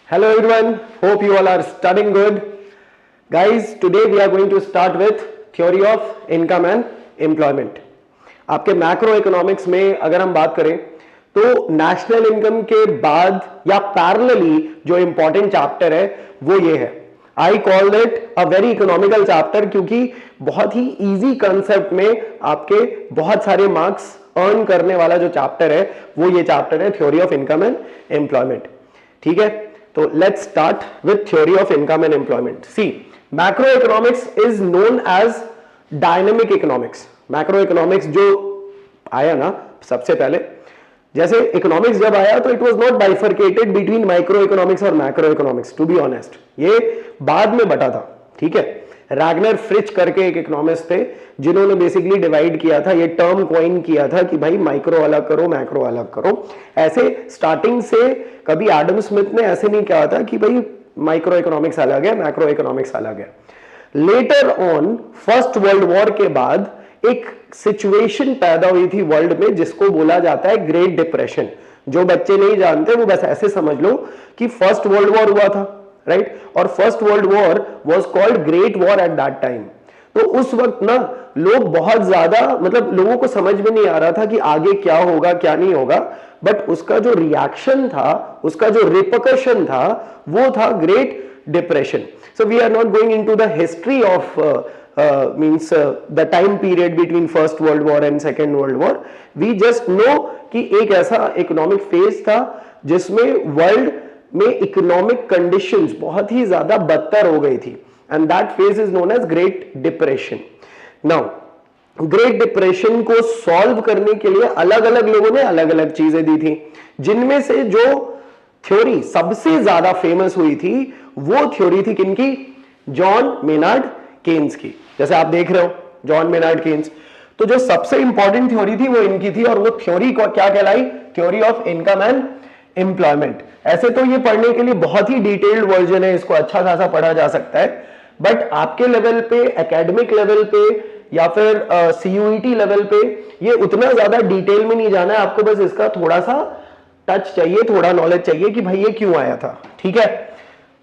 Hello everyone, hope you all are studying good. Guys, today we are going to start with theory of income and employment. आपके macro economics में अगर हम बात करें तो national income के बाद या पैरेलली जो इंपॉर्टेंट चैप्टर है वो ये है. I call it a very economical chapter क्योंकि बहुत ही इजी कंसेप्ट में आपके बहुत सारे मार्क्स अर्न करने वाला जो चैप्टर है वो ये चैप्टर है theory of income and employment. ठीक है, तो let's start with theory of income and employment. See, macro economics is known as dynamic economics. Macro economics जो आया ना सबसे पहले, जैसे इकोनॉमिक्स जब आया तो it was not bifurcated between micro economics और macro economics. To be honest, ये बाद में बटा था. ठीक है, रैगनर फ्रिच करके एक इकोनॉमिस्ट थे जिन्होंने बेसिकली डिवाइड किया था, ये टर्म कॉइन किया था कि भाई माइक्रो अलग करो, मैक्रो अलग करो. ऐसे स्टार्टिंग से कभी एडम स्मिथ ने ऐसे नहीं कहा था कि भाई माइक्रो इकोनॉमिक्स अलग है, मैक्रो इकोनॉमिक्स अलग है. Later on first world war के बाद एक सिचुएशन पैदा हुई थी वर्ल्ड में जिसको बोला जाता है ग्रेट डिप्रेशन. जो बच्चे नहीं जानते वो बस ऐसे समझ लो कि फर्स्ट वर्ल्ड वॉर हुआ था, राइट? और first world war was called great war at that time. तो उस वक्त ना लोग बहुत ज्यादा, मतलब लोगों को समझ में नहीं आ रहा था कि आगे क्या होगा क्या नहीं होगा, बट उसका जो रिएक्शन था, उसका जो रिपरकशन था वो था great depression. So we are not going into the history of means the time period between first world war and second world war. we just know कि एक ऐसा इकोनॉमिक फेज था जिसमें वर्ल्ड में इकोनॉमिक कंडीशंस बहुत ही ज्यादा बदतर हो गई थी, and that phase is known as great depression. Now great depression को सॉल्व करने के लिए अलग अलग लोगों ने अलग अलग चीजें दी थी, जिनमें से जो थ्योरी सबसे ज्यादा फेमस हुई थी वो थ्योरी थी किनकी? जॉन मेनार्ड केन्स की. जैसे आप देख रहे हो जॉन मेनार्ड केन्स. तो जो सबसे इंपॉर्टेंट थ्योरी थी वो इनकी थी, और वो थ्योरी को क्या कहलाई? Theory of income and employment. ऐसे तो ये पढ़ने के लिए बहुत ही डिटेल्ड वर्जन है, इसको अच्छा खासा पढ़ा जा सकता है, बट आपके लेवल पे, एकेडमिक लेवल पे या फिर सीयूईटी लेवल पे ये उतना ज्यादा डिटेल में नहीं जाना है. आपको बस इसका थोड़ा सा टच चाहिए, थोड़ा नॉलेज चाहिए कि भाई ये क्यों आया था. ठीक है,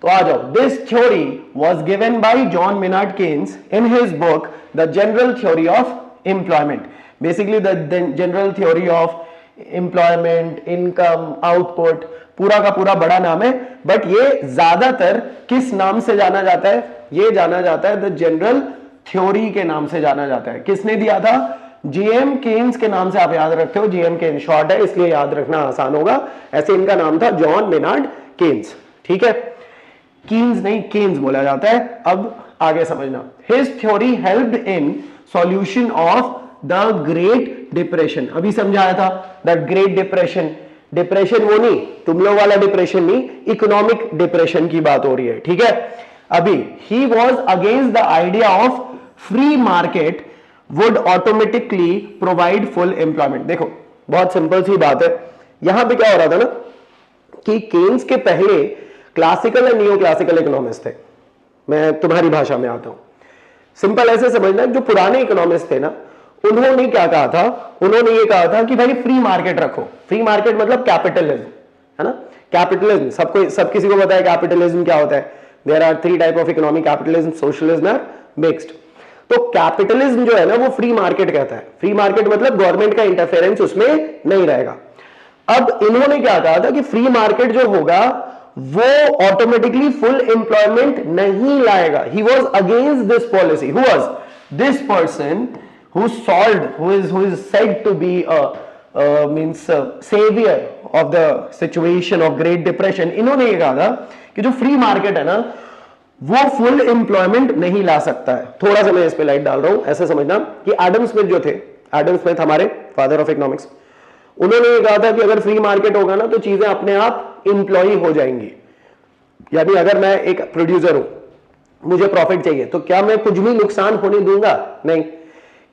तो आ जाओ. This theory was given by John Maynard Keynes in his book the general theory of employment. Basically the general theory of employment, income, output, पूरा का पूरा बड़ा नाम है, बट ये ज्यादातर किस नाम से जाना जाता है? ये जाना जाता है द जनरल थ्योरी के नाम से जाना जाता है. किसने दिया था? जीएम केन्स के नाम से आप याद रखते हो. जीएम केन्स शॉर्ट है इसलिए याद रखना आसान होगा. ऐसे इनका नाम था जॉन मेनार्ड केन्स. ठीक है, कीन्स नहीं केन्स बोला जाता है. अब आगे समझना. His theory helped in solution of the great depression. अभी समझाया था द ग्रेट डिप्रेशन. डिप्रेशन वो नहीं, तुम लोग वाला डिप्रेशन नहीं, इकोनॉमिक डिप्रेशन की बात हो रही है. ठीक है, अभी he was against the idea of free market would automatically provide full employment. देखो बहुत सिंपल सी बात है. यहां पे क्या हो रहा था ना कि केन्स के पहले क्लासिकल और नियो क्लासिकल इकोनॉमिस्ट थे. मैं तुम्हारी भाषा में आता हूं, सिंपल ऐसे समझना. जो पुराने इकोनॉमिस्ट थे ना, उन्होंने क्या कहा था? उन्होंने ये कहा था कि भाई फ्री मार्केट रखो. फ्री मार्केट मतलब कैपिटलिज्म, है ना? कैपिटलिज्म सबको, सब किसी को पता है कैपिटलिज्म क्या होता है. There are 3 type of economic, capitalism, socialism और मिक्स्ड. तो कैपिटलिज्म जो है ना वो फ्री मार्केट कहता है. फ्री मार्केट मतलब गवर्नमेंट का इंटरफेरेंस उसमें नहीं रहेगा. अब इन्होंने क्या कहा था कि फ्री मार्केट जो होगा वो ऑटोमेटिकली फुल एम्प्लॉयमेंट नहीं लाएगा. He was against this policy. Who was this person who solved, who is said to be means savior of the situation of great depression. इन्होंने ये कहा था कि जो फ्री मार्केट है ना वो फुल एम्प्लॉयमेंट नहीं ला सकता है. थोड़ा सा मैं इस पे लाइट डाल रहा हूं. ऐसे समझना कि एडम स्मिथ जो थे, एडम स्मिथ हमारे फादर ऑफ इकोनॉमिक्स, उन्होंने ये कहा था कि अगर फ्री मार्केट होगा ना तो चीजें अपने आप एम्प्लॉय हो जाएंगी. यानी अगर मैं एक प्रोड्यूसर हूं, मुझे प्रॉफिट चाहिए, तो क्या मैं कुछ भी नुकसान होने दूंगा? नहीं.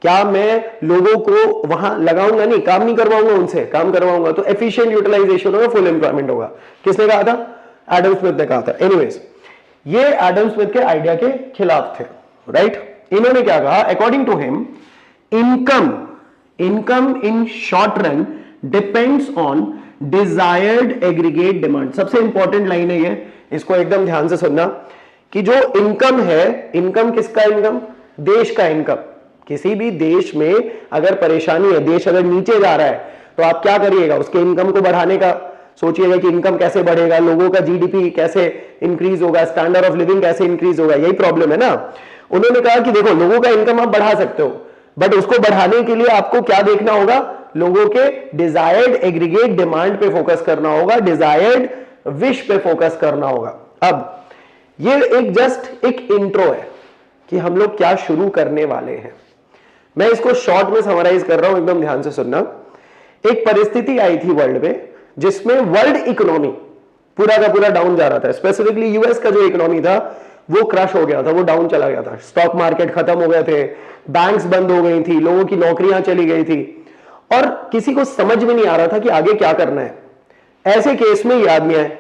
क्या मैं लोगों को वहां लगाऊंगा? नहीं. काम नहीं करवाऊंगा उनसे, काम करवाऊंगा तो एफिशिएंट यूटिलाइजेशन होगा, फुल एम्प्लॉयमेंट होगा. किसने कहा था? एडम स्मिथ ने कहा था. एनीवेज, ये एडम स्मिथ के आइडिया के खिलाफ थे, राइट? इन्होंने क्या कहा? According to him, income in short run depends on desired aggregate demand. सबसे इंपॉर्टेंट लाइन है ये, इसको एकदम ध्यान से सुनना कि जो इनकम है, इनकम किसका इनकम? देश का इनकम। किसी भी देश में अगर परेशानी है, देश अगर नीचे जा रहा है, तो आप क्या करिएगा? उसके इनकम को बढ़ाने का सोचिएगा कि इनकम कैसे बढ़ेगा, लोगों का जीडीपी कैसे इंक्रीज होगा, स्टैंडर्ड ऑफ लिविंग कैसे इंक्रीज होगा। यही प्रॉब्लम है ना। उन्होंने कहा कि देखो, लोगों का इनकम आप बढ़ा सकते हो, बट उसको बढ़ाने के लिए आपको क्या देखना होगा? लोगों के डिजायर्ड एग्रीगेट डिमांड पे फोकस करना होगा, डिजायर्ड विश पे फोकस करना होगा। अब ये एक जस्ट एक इंट्रो है कि हम लोग क्या शुरू करने वाले हैं। मैं इसको शॉर्ट में समराइज कर रहा हूं, एकदम ध्यान से सुनना। एक परिस्थिति आई थी वर्ल्ड में जिसमें वर्ल्ड इकोनॉमी पूरा का पूरा डाउन जा रहा था। स्पेसिफिकली यूएस का जो इकोनॉमी था वो क्रश हो गया था, वो डाउन चला गया था। स्टॉक मार्केट खत्म हो गए थे, बैंक्स बंद हो गई थी, लोगों की नौकरियां चली गई थी और किसी को समझ में नहीं आ रहा था कि आगे क्या करना है। ऐसे केस में ये आदमी आए,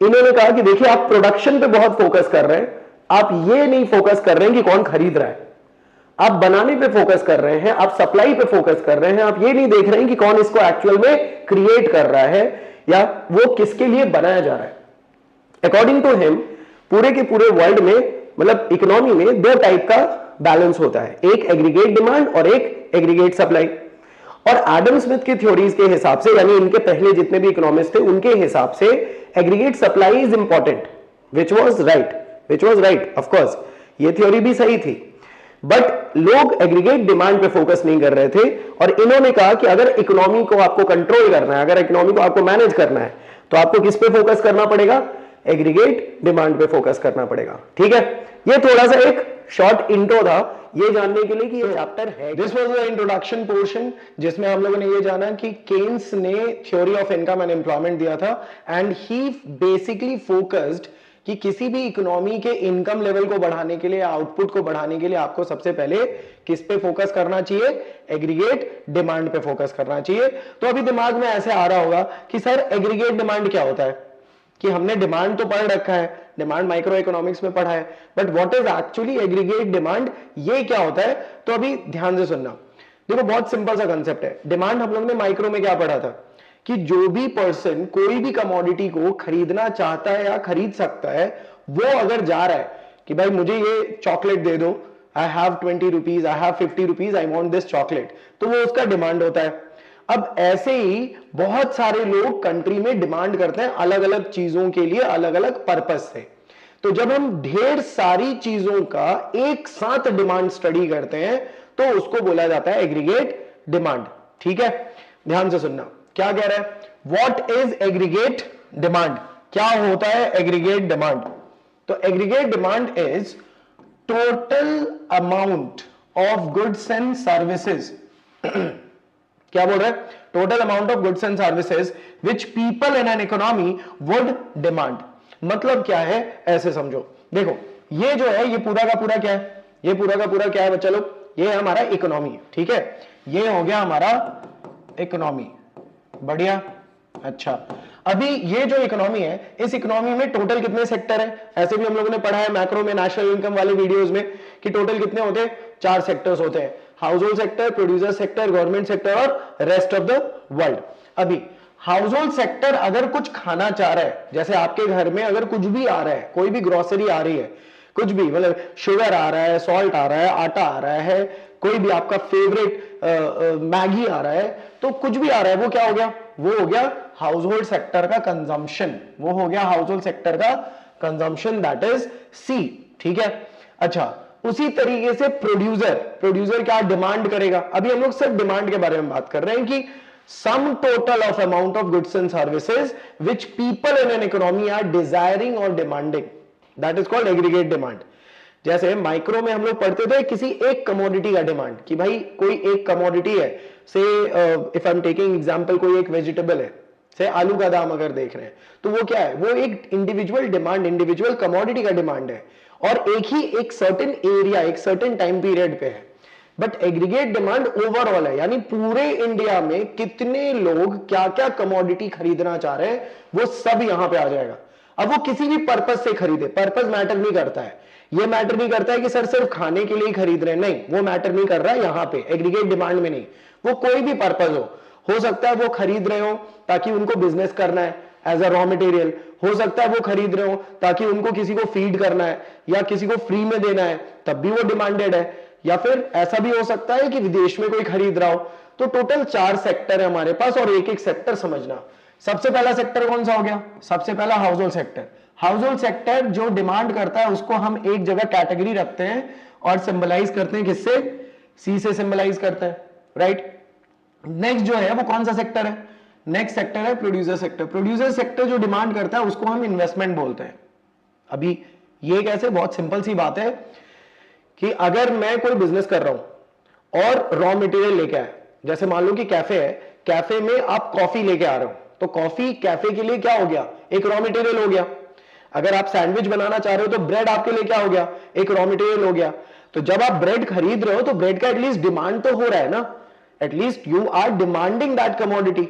इन्होंने कहा कि देखिए, आप प्रोडक्शन पे बहुत फोकस कर रहे हैं, आप ये नहीं फोकस कर रहे हैं कि कौन खरीद रहा है। आप बनाने पे फोकस कर रहे हैं, आप सप्लाई पे फोकस कर रहे हैं, आप ये नहीं देख रहे हैं कि कौन इसको एक्चुअल में क्रिएट कर रहा है या वो किसके लिए बनाया जा रहा है। अकॉर्डिंग टू हिम, पूरे के पूरे वर्ल्ड में, मतलब इकोनॉमी में, दो टाइप का बैलेंस होता है, एक एग्रीगेट डिमांड और एक एग्रीगेट सप्लाई। और एडम स्मिथ की थ्योरीज के हिसाब से, यानी इनके पहले जितने भी इकोनॉमिस्ट थे उनके हिसाब से, aggregate supply is important, which was right of course, ये थ्योरी भी सही थी। बट लोग एग्रीगेट डिमांड पे फोकस नहीं कर रहे थे और इन्होंने कहा कि अगर इकोनॉमी को आपको कंट्रोल करना है, अगर इकोनॉमी को आपको मैनेज करना है, तो आपको किस पे फोकस करना पड़ेगा? एग्रीगेट डिमांड पे फोकस करना पड़ेगा। ठीक है, ये थोड़ा सा एक शॉर्ट इंट्रो था ये जानने के लिए कि ये चैप्टर है। This was the introduction portion, जिसमें हम लोगों ने ये जाना कि केन्स ने theory of income and employment दिया था एंड ही बेसिकली फोकस्ड कि किसी भी इकोनॉमी के इनकम लेवल को बढ़ाने के लिए, आउटपुट को बढ़ाने के लिए आपको सबसे पहले किस पे फोकस करना चाहिए? एग्रीगेट डिमांड पे फोकस करना चाहिए। तो अभी दिमाग में ऐसे आ रहा होगा कि सर एग्रीगेट डिमांड क्या होता है? कि हमने डिमांड तो पढ़ रखा है, डिमांड माइक्रो इकोनॉमिक्स में पढ़ा है, but what is actually aggregate demand, ये क्या होता है? तो अभी ध्यान से सुनना। देखो, बहुत सिंपल सा कंसेप्ट है। डिमांड हम लोग ने माइक्रो में क्या पढ़ा था कि जो भी पर्सन कोई भी कमोडिटी को खरीदना चाहता है या खरीद सकता है, वो अगर जा रहा है कि भाई मुझे ये चॉकलेट दे दो, I have 20 rupees, I have 50 rupees, I want this chocolate, तो वो उसका डिमांड होता है। अब ऐसे ही बहुत सारे लोग कंट्री में डिमांड करते हैं अलग अलग चीजों के लिए, अलग अलग पर्पस से। तो जब हम ढेर सारी चीजों का एक साथ डिमांड स्टडी करते हैं तो उसको बोला जाता है एग्रीगेट डिमांड। ठीक है, ध्यान से सुनना क्या कह रहा है। What is aggregate demand? क्या होता है एग्रीगेट डिमांड? तो aggregate demand is total amount of goods and services. क्या बोल रहे हैं? Total amount of goods and services which people in an economy would demand. मतलब क्या है, ऐसे समझो। देखो, ये जो है, ये पूरा का पूरा क्या है? ये पूरा का पूरा क्या है बच्चा लोग? ये हमारा इकोनॉमी। ठीक है, ये हो गया हमारा इकोनॉमी। बढ़िया, अच्छा। अभी ये जो इकोनॉमी है, इस इकोनॉमी में टोटल कितने सेक्टर है? ऐसे भी हम लोगों ने पढ़ा है मैक्रो में, नेशनल इनकम वाले वीडियोस में, कि टोटल कितने होते हैं? 4 सेक्टर्स होते हैं, household sector, producer sector, government sector और रेस्ट ऑफ द वर्ल्ड। अभी हाउस होल्ड सेक्टर अगर कुछ खाना चाह रहा है, जैसे आपके घर में अगर कुछ भी आ रहा है, कोई भी ग्रोसरी आ रही है, कुछ भी, मतलब शुगर आ रहा है, सॉल्ट आ रहा है, आटा आ रहा है, कोई भी आपका फेवरेट मैगी आ रहा है, तो कुछ भी आ रहा है, वो क्या हो गया? वो हो गया हाउस होल्ड सेक्टर का कंजम्पशन। वो हो गया हाउस होल्ड सेक्टर का कंजम्पशन, दैट इज सी। ठीक है, अच्छा। उसी तरीके से प्रोड्यूसर क्या डिमांड करेगा? अभी हम लोग सिर्फ डिमांड के बारे में बात कर रहे हैं कि sum total of amount of goods and services which people in an economy are desiring और demanding, that is called aggregate demand. जैसे माइक्रो में हम लोग पढ़ते थे किसी एक कमोडिटी का डिमांड, कि भाई कोई एक कमोडिटी है, से if I am taking example, कोई एक वेजिटेबल है, से आलू का दाम अगर देख रहे हैं, तो वो क्या है? वो एक इंडिविजुअल डिमांड, इंडिविजुअल कमोडिटी का डिमांड है और एक ही एक सर्टेन एरिया, एक सर्टेन टाइम पीरियड पे है। बट एग्रीगेट डिमांड ओवरऑल है, यानी पूरे इंडिया में कितने लोग क्या क्या कमोडिटी खरीदना चाह रहे हैं, वो सब यहां पे आ जाएगा। अब वो किसी भी पर्पस से खरीदे, पर्पस मैटर नहीं करता है। ये मैटर नहीं करता है कि सर सिर्फ खाने के लिए खरीद रहे हैं, नहीं, वो मैटर नहीं कर रहा है यहां पे एग्रीगेट डिमांड में। नहीं, वो कोई भी पर्पस हो, हो सकता है वो खरीद रहे हो ताकि उनको बिजनेस करना है एज अ रॉ मटेरियल, हो सकता है वो खरीद रहे हो ताकि उनको किसी को फीड करना है या किसी को फ्री में देना है, तब भी वो डिमांडेड है। या फिर ऐसा भी हो सकता है कि विदेश में कोई खरीद रहा हो। तो टोटल 4 सेक्टर है हमारे पास और एक एक सेक्टर समझना। सबसे पहला सेक्टर कौन सा हो गया? सबसे पहला house hold sector. House hold sector जो डिमांड करता है उसको हम एक जगह कैटेगरी रखते हैं और सिंबलाइज करते हैं किससे? सी से सिंबलाइज करते हैं, राइट। नेक्स्ट जो है वो कौन सा सेक्टर है? नेक्स्ट सेक्टर है प्रोड्यूसर सेक्टर। प्रोड्यूसर सेक्टर जो डिमांड करता है उसको हम इन्वेस्टमेंट बोलते हैं। अभी ये कैसे? बहुत सिंपल सी बात है कि अगर मैं कोई बिजनेस कर रहा हूं और रॉ मटेरियल लेके आए, जैसे मान लो कि कैफे है, कैफे में आप कॉफी लेके आ रहे हो, तो कॉफी कैफे के लिए क्या हो गया? एक रॉ मटेरियल हो गया। अगर आप सैंडविच बनाना चाह रहे हो तो ब्रेड आपके लिए क्या हो गया? एक रॉ मटेरियल हो गया। तो जब आप ब्रेड खरीद रहे हो तो ब्रेड का एटलीस्ट डिमांड तो हो रहा है ना, at least you are demanding that commodity.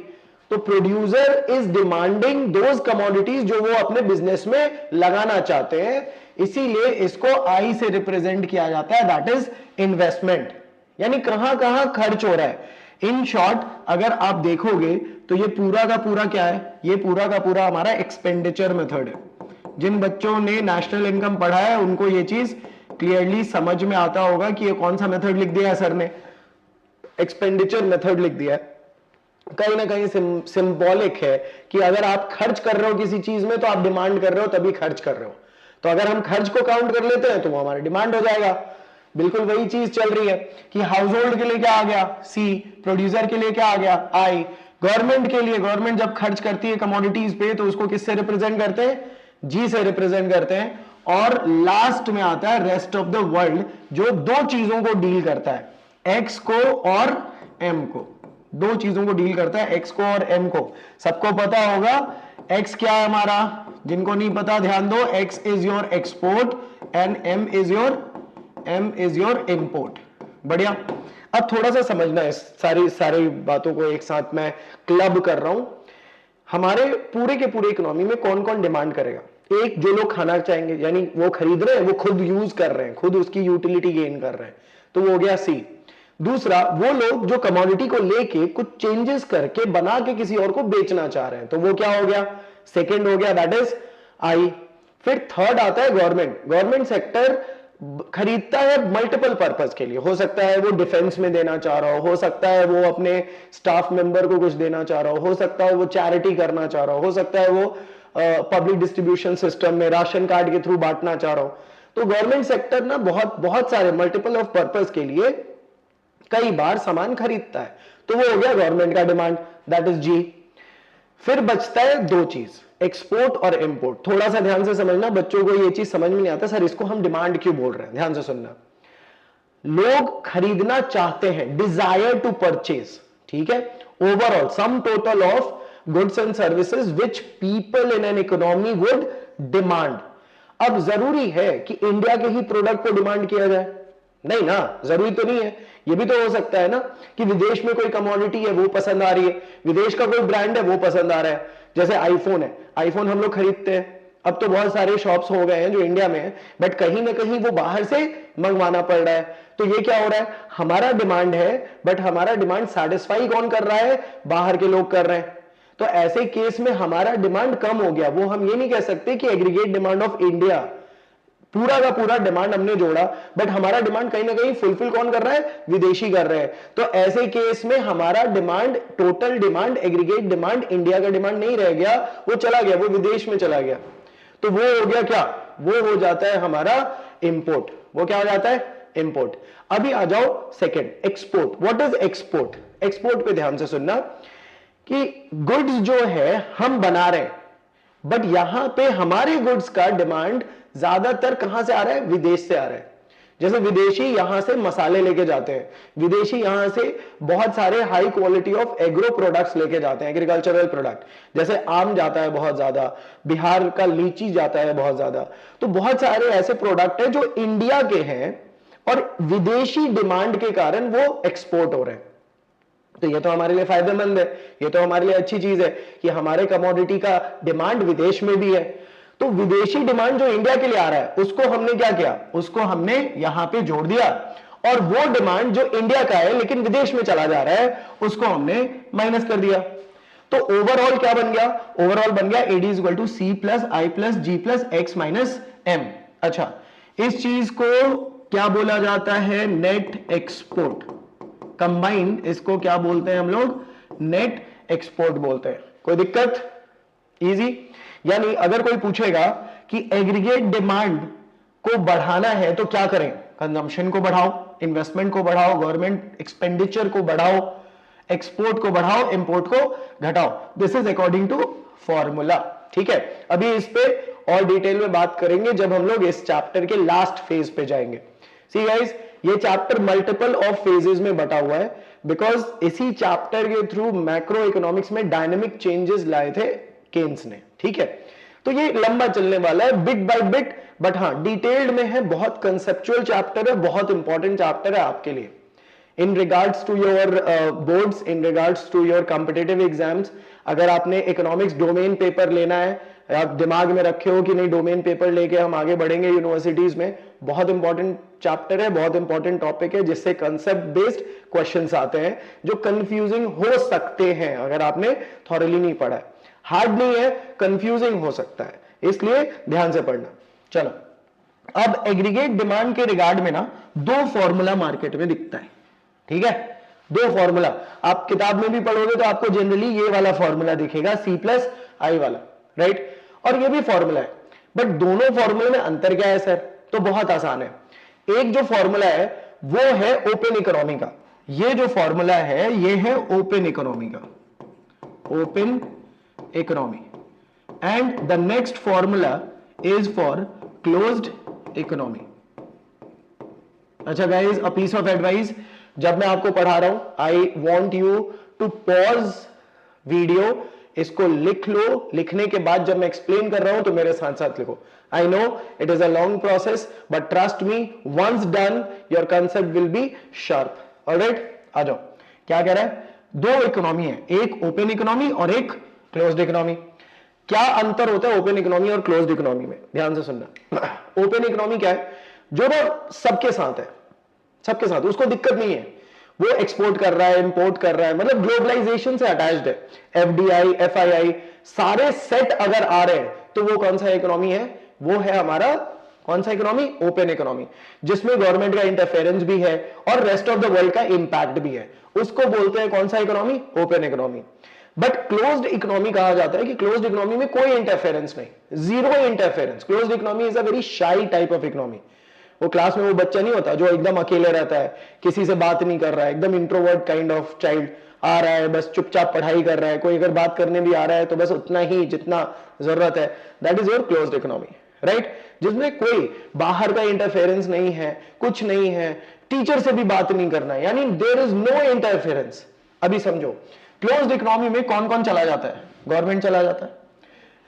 तो producer is demanding those commodities जो वो अपने बिजनेस में लगाना चाहते हैं, इसीलिए इसको आई से रिप्रेजेंट किया जाता है, दैट इज इन्वेस्टमेंट। यानी कहां कहां खर्च हो रहा है। इन शॉर्ट अगर आप देखोगे तो ये पूरा का पूरा क्या है? ये पूरा का पूरा हमारा एक्सपेंडिचर मेथड है। जिन बच्चों ने नेशनल इनकम पढ़ा है उनको ये चीज क्लियरली समझ में आता होगा कि ये कौन सा मेथड लिख दिया है सर ने? एक्सपेंडिचर मेथड लिख दिया है। कहीं ना कहीं सिंबॉलिक है कि अगर आप खर्च कर रहे हो किसी चीज में तो आप डिमांड कर रहे हो, तभी खर्च कर रहे हो। तो अगर हम खर्च को काउंट कर लेते हैं तो वो हमारा डिमांड हो जाएगा। बिल्कुल वही चीज चल रही है कि हाउस होल्ड के लिए क्या आ गया? सी। प्रोड्यूसर के लिए क्या आ गया? आई। गवर्नमेंट के लिए, गवर्नमेंट जब खर्च करती है कमोडिटीज पे तो उसको किससे रिप्रेजेंट करते हैं? जी से रिप्रेजेंट करते हैं। और लास्ट में आता है रेस्ट ऑफ द वर्ल्ड, जो दो चीजों को डील करता है, एक्स को और एम को। दो चीजों को डील करता है, एक्स को और एम को। सबको पता होगा एक्स क्या है हमारा? जिनको नहीं पता ध्यान दो, X is your export and M is your import. बढ़िया। अब थोड़ा सा समझना है, सारी बातों को एक साथ मैं क्लब कर रहा हूं। हमारे पूरे के पूरे इकोनॉमी में कौन कौन डिमांड करेगा? एक, जो लोग खाना चाहेंगे, यानी वो खरीद रहे हैं, वो खुद यूज कर रहे हैं, खुद उसकी यूटिलिटी गेन कर रहे हैं, तो वो हो गया सी। दूसरा, वो लोग जो कमोडिटी को लेके कुछ चेंजेस करके बना के किसी और को बेचना चाह रहे हैं, तो वो क्या हो गया? सेकेंड हो गया, दैट इज आई। फिर थर्ड आता है गवर्नमेंट। गवर्नमेंट सेक्टर खरीदता है मल्टीपल पर्पस के लिए। हो सकता है वो डिफेंस में देना चाह रहा हो सकता है वो अपने स्टाफ मेंबर को कुछ देना चाह रहा हो सकता है वो चैरिटी करना चाह रहा हो सकता है वो पब्लिक डिस्ट्रीब्यूशन सिस्टम में राशन कार्ड के थ्रू बांटना चाह रहा हो। तो गवर्नमेंट सेक्टर ना बहुत सारे मल्टीपल ऑफ पर्पस के लिए कई बार सामान खरीदता है, तो वो हो गया गवर्नमेंट का डिमांड, दैट इज जी। फिर बचता है दो चीज, एक्सपोर्ट और इंपोर्ट। थोड़ा सा ध्यान से समझना, बच्चों को ये चीज समझ में नहीं आता सर इसको हम डिमांड क्यों बोल रहे हैं। ध्यान से सुनना, लोग खरीदना चाहते हैं, डिजायर टू परचेज, ठीक है, overall some total of goods and services which people in an economy would demand. अब जरूरी है कि इंडिया के ही प्रोडक्ट को डिमांड किया जाए? नहीं ना, जरूरी तो नहीं है। ये भी तो हो सकता है ना कि विदेश में कोई कमोडिटी है वो पसंद आ रही है, विदेश का कोई ब्रांड है वो पसंद आ रहा है। जैसे आईफोन है, आईफोन हम लोग खरीदते हैं, अब तो बहुत सारे शॉप्स हो गए हैं जो इंडिया में है, बट कहीं ना कहीं वो बाहर से मंगवाना पड़ रहा है। तो ये क्या हो रहा है? हमारा डिमांड है, बट हमारा डिमांड सेटिस्फाई कौन कर रहा है? बाहर के लोग कर रहे हैं। तो ऐसे केस में हमारा डिमांड कम हो गया। वो हम ये नहीं कह सकते कि एग्रीगेट डिमांड ऑफ इंडिया, पूरा का पूरा डिमांड हमने जोड़ा, बट हमारा डिमांड कहीं ना कहीं फुलफिल कौन कर रहा है? विदेशी कर रहे हैं। तो ऐसे केस में हमारा demand, total demand, aggregate demand India का डिमांड नहीं रह गया, वो चला गया, वो विदेश में चला गया। तो वो हो गया क्या? वो हो जाता है हमारा इंपोर्ट। वो क्या हो जाता है? इंपोर्ट। अभी आ जाओ second, export. What is export? Export पे ध्यान से सुनना कि गुड्स जो है हम बना रहे हैं, बट यहां पे हमारे गुड्स का डिमांड ज्यादातर कहां से आ रहा है? विदेश से आ रहा है। जैसे विदेशी यहां से मसाले लेके जाते हैं, विदेशी यहां से बहुत सारे high quality of agro products लेके जाते हैं, एग्रीकल्चरल प्रोडक्ट, जैसे आम जाता है बहुत ज्यादा, बिहार का लीची जाता है बहुत ज्यादा। तो बहुत सारे ऐसे प्रोडक्ट है जो इंडिया के हैं और विदेशी डिमांड के कारण वो एक्सपोर्ट हो रहे हैं। तो ये तो हमारे लिए फायदेमंद है, ये तो हमारे लिए अच्छी चीज है कि हमारे कमोडिटी का डिमांड विदेश में भी है। तो विदेशी डिमांड जो इंडिया के लिए आ रहा है उसको हमने क्या किया? उसको हमने यहां पे जोड़ दिया और वो डिमांड जो इंडिया का है लेकिन विदेश में चला जा रहा है उसको हमने माइनस कर दिया। तो ओवरऑल क्या बन गया? ओवरऑल बन गया AD is equal to C plus I plus G plus X minus M। अच्छा, इस चीज को क्या बोला जाता है? Net export. कंबाइंड इसको क्या बोलते हैं हम लोग? नेट एक्सपोर्ट बोलते हैं। कोई दिक्कत? इजी। यानी अगर कोई पूछेगा कि एग्रीगेट डिमांड को बढ़ाना है तो क्या करें? कंजम्पशन को बढ़ाओ, इन्वेस्टमेंट को बढ़ाओ, गवर्नमेंट एक्सपेंडिचर को बढ़ाओ, एक्सपोर्ट को बढ़ाओ, इंपोर्ट को घटाओ। This is according to formula. ठीक है, अभी इस पे और डिटेल में बात करेंगे जब हम लोग इस चैप्टर के लास्ट फेज पे जाएंगे। सी गाइस, ये चैप्टर मल्टीपल ऑफ फेजेस में बटा हुआ है बिकॉज इसी चैप्टर के थ्रू मैक्रो इकोनॉमिक्स में डायनेमिक चेंजेस लाए थे केन्स ने। ठीक है, तो ये लंबा चलने वाला है, बिट बाय बिट, बट हाँ डिटेल्ड में है, बहुत कंसेप्चुअल चैप्टर है, बहुत इंपॉर्टेंट चैप्टर है आपके लिए in regards to your boards, in regards to your competitive exams. अगर आपने इकोनॉमिक्स डोमेन पेपर लेना है, आप दिमाग में रखे हो कि नहीं डोमेन पेपर लेके हम आगे बढ़ेंगे यूनिवर्सिटीज में, बहुत इंपॉर्टेंट चैप्टर है, बहुत इंपॉर्टेंट टॉपिक है जिससे कंसेप्ट बेस्ड क्वेश्चंस आते हैं जो कंफ्यूजिंग हो सकते हैं अगर आपने थॉरली नहीं पढ़ा है। हार्ड नहीं है, कंफ्यूजिंग हो सकता है, इसलिए ध्यान से पढ़ना। चलो, अब एग्रीगेट डिमांड के रिगार्ड में ना दो फॉर्मूला मार्केट में दिखता है। ठीक है, दो फॉर्मूला आप किताब में भी पढ़ोगे तो आपको जनरली ये वाला फॉर्मूला दिखेगा, C प्लस I वाला, राइट? और ये भी फॉर्मूला है, बट दोनों फॉर्मूले में अंतर क्या है सर? तो बहुत आसान है। एक जो फॉर्मूला है वो है ओपन इकोनॉमी का, ये जो फॉर्मूला है ये है ओपन इकोनॉमी का, open economy, and the next formula is for closed economy. अच्छा guys, a piece of advice, जब मैं आपको पढ़ा रहा हूं I want you to pause video, इसको लिख लो, लिखने के बाद जब मैं एक्सप्लेन कर रहा हूं तो मेरे साथ साथ लिखो। I know it is a long process but trust me, once done your concept will be sharp. Alright, आ जाओ। क्या कह रहा है? दो इकोनॉमी है, एक ओपन इकोनॉमी और एक क्लोज्ड इकोनॉमी। क्या अंतर होता है ओपन इकोनॉमी और क्लोज्ड इकोनॉमी में? ध्यान से सुनना। ओपन इकोनॉमी क्या है? जो ना सबके साथ है, सबके साथ, उसको दिक्कत नहीं है, वो एक्सपोर्ट कर रहा है, इंपोर्ट कर रहा है, मतलब ग्लोबलाइजेशन से अटैच्ड है। FDI, FII सारे सेट अगर आ रहे हैं तो वो कौन सा इकोनॉमी है? वो है हमारा कौन सा इकोनॉमी? ओपन इकोनॉमी, जिसमें गवर्नमेंट का इंटरफेरेंस भी है और रेस्ट ऑफ द वर्ल्ड का इंपैक्ट भी है, उसको बोलते हैं कौन सा economy? Open economy. But closed economy कहा जाता है कि क्लोज्ड इकोनॉमी में कोई इंटरफेरेंस नहीं, zero interference. Closed economy is a very shy type of economy. वो क्लास में वो बच्चा नहीं होता जो एकदम अकेले रहता है, किसी से बात नहीं कर रहा है, एकदम इंट्रोवर्ट काइंड ऑफ चाइल्ड, आ रहा है बस चुपचाप पढ़ाई कर रहा है, कोई अगर बात करने भी आ रहा है तो बस उतना ही जितना जरूरत है। That is your closed economy, right? जिसमें कोई बाहर का इंटरफेरेंस नहीं है, कुछ नहीं है, टीचर से भी बात नहीं करना है, यानी देयर इज नो इंटरफेरेंस। अभी समझो, क्लोज्ड इकोनॉमी में कौन कौन चला जाता है? गवर्नमेंट चला जाता है,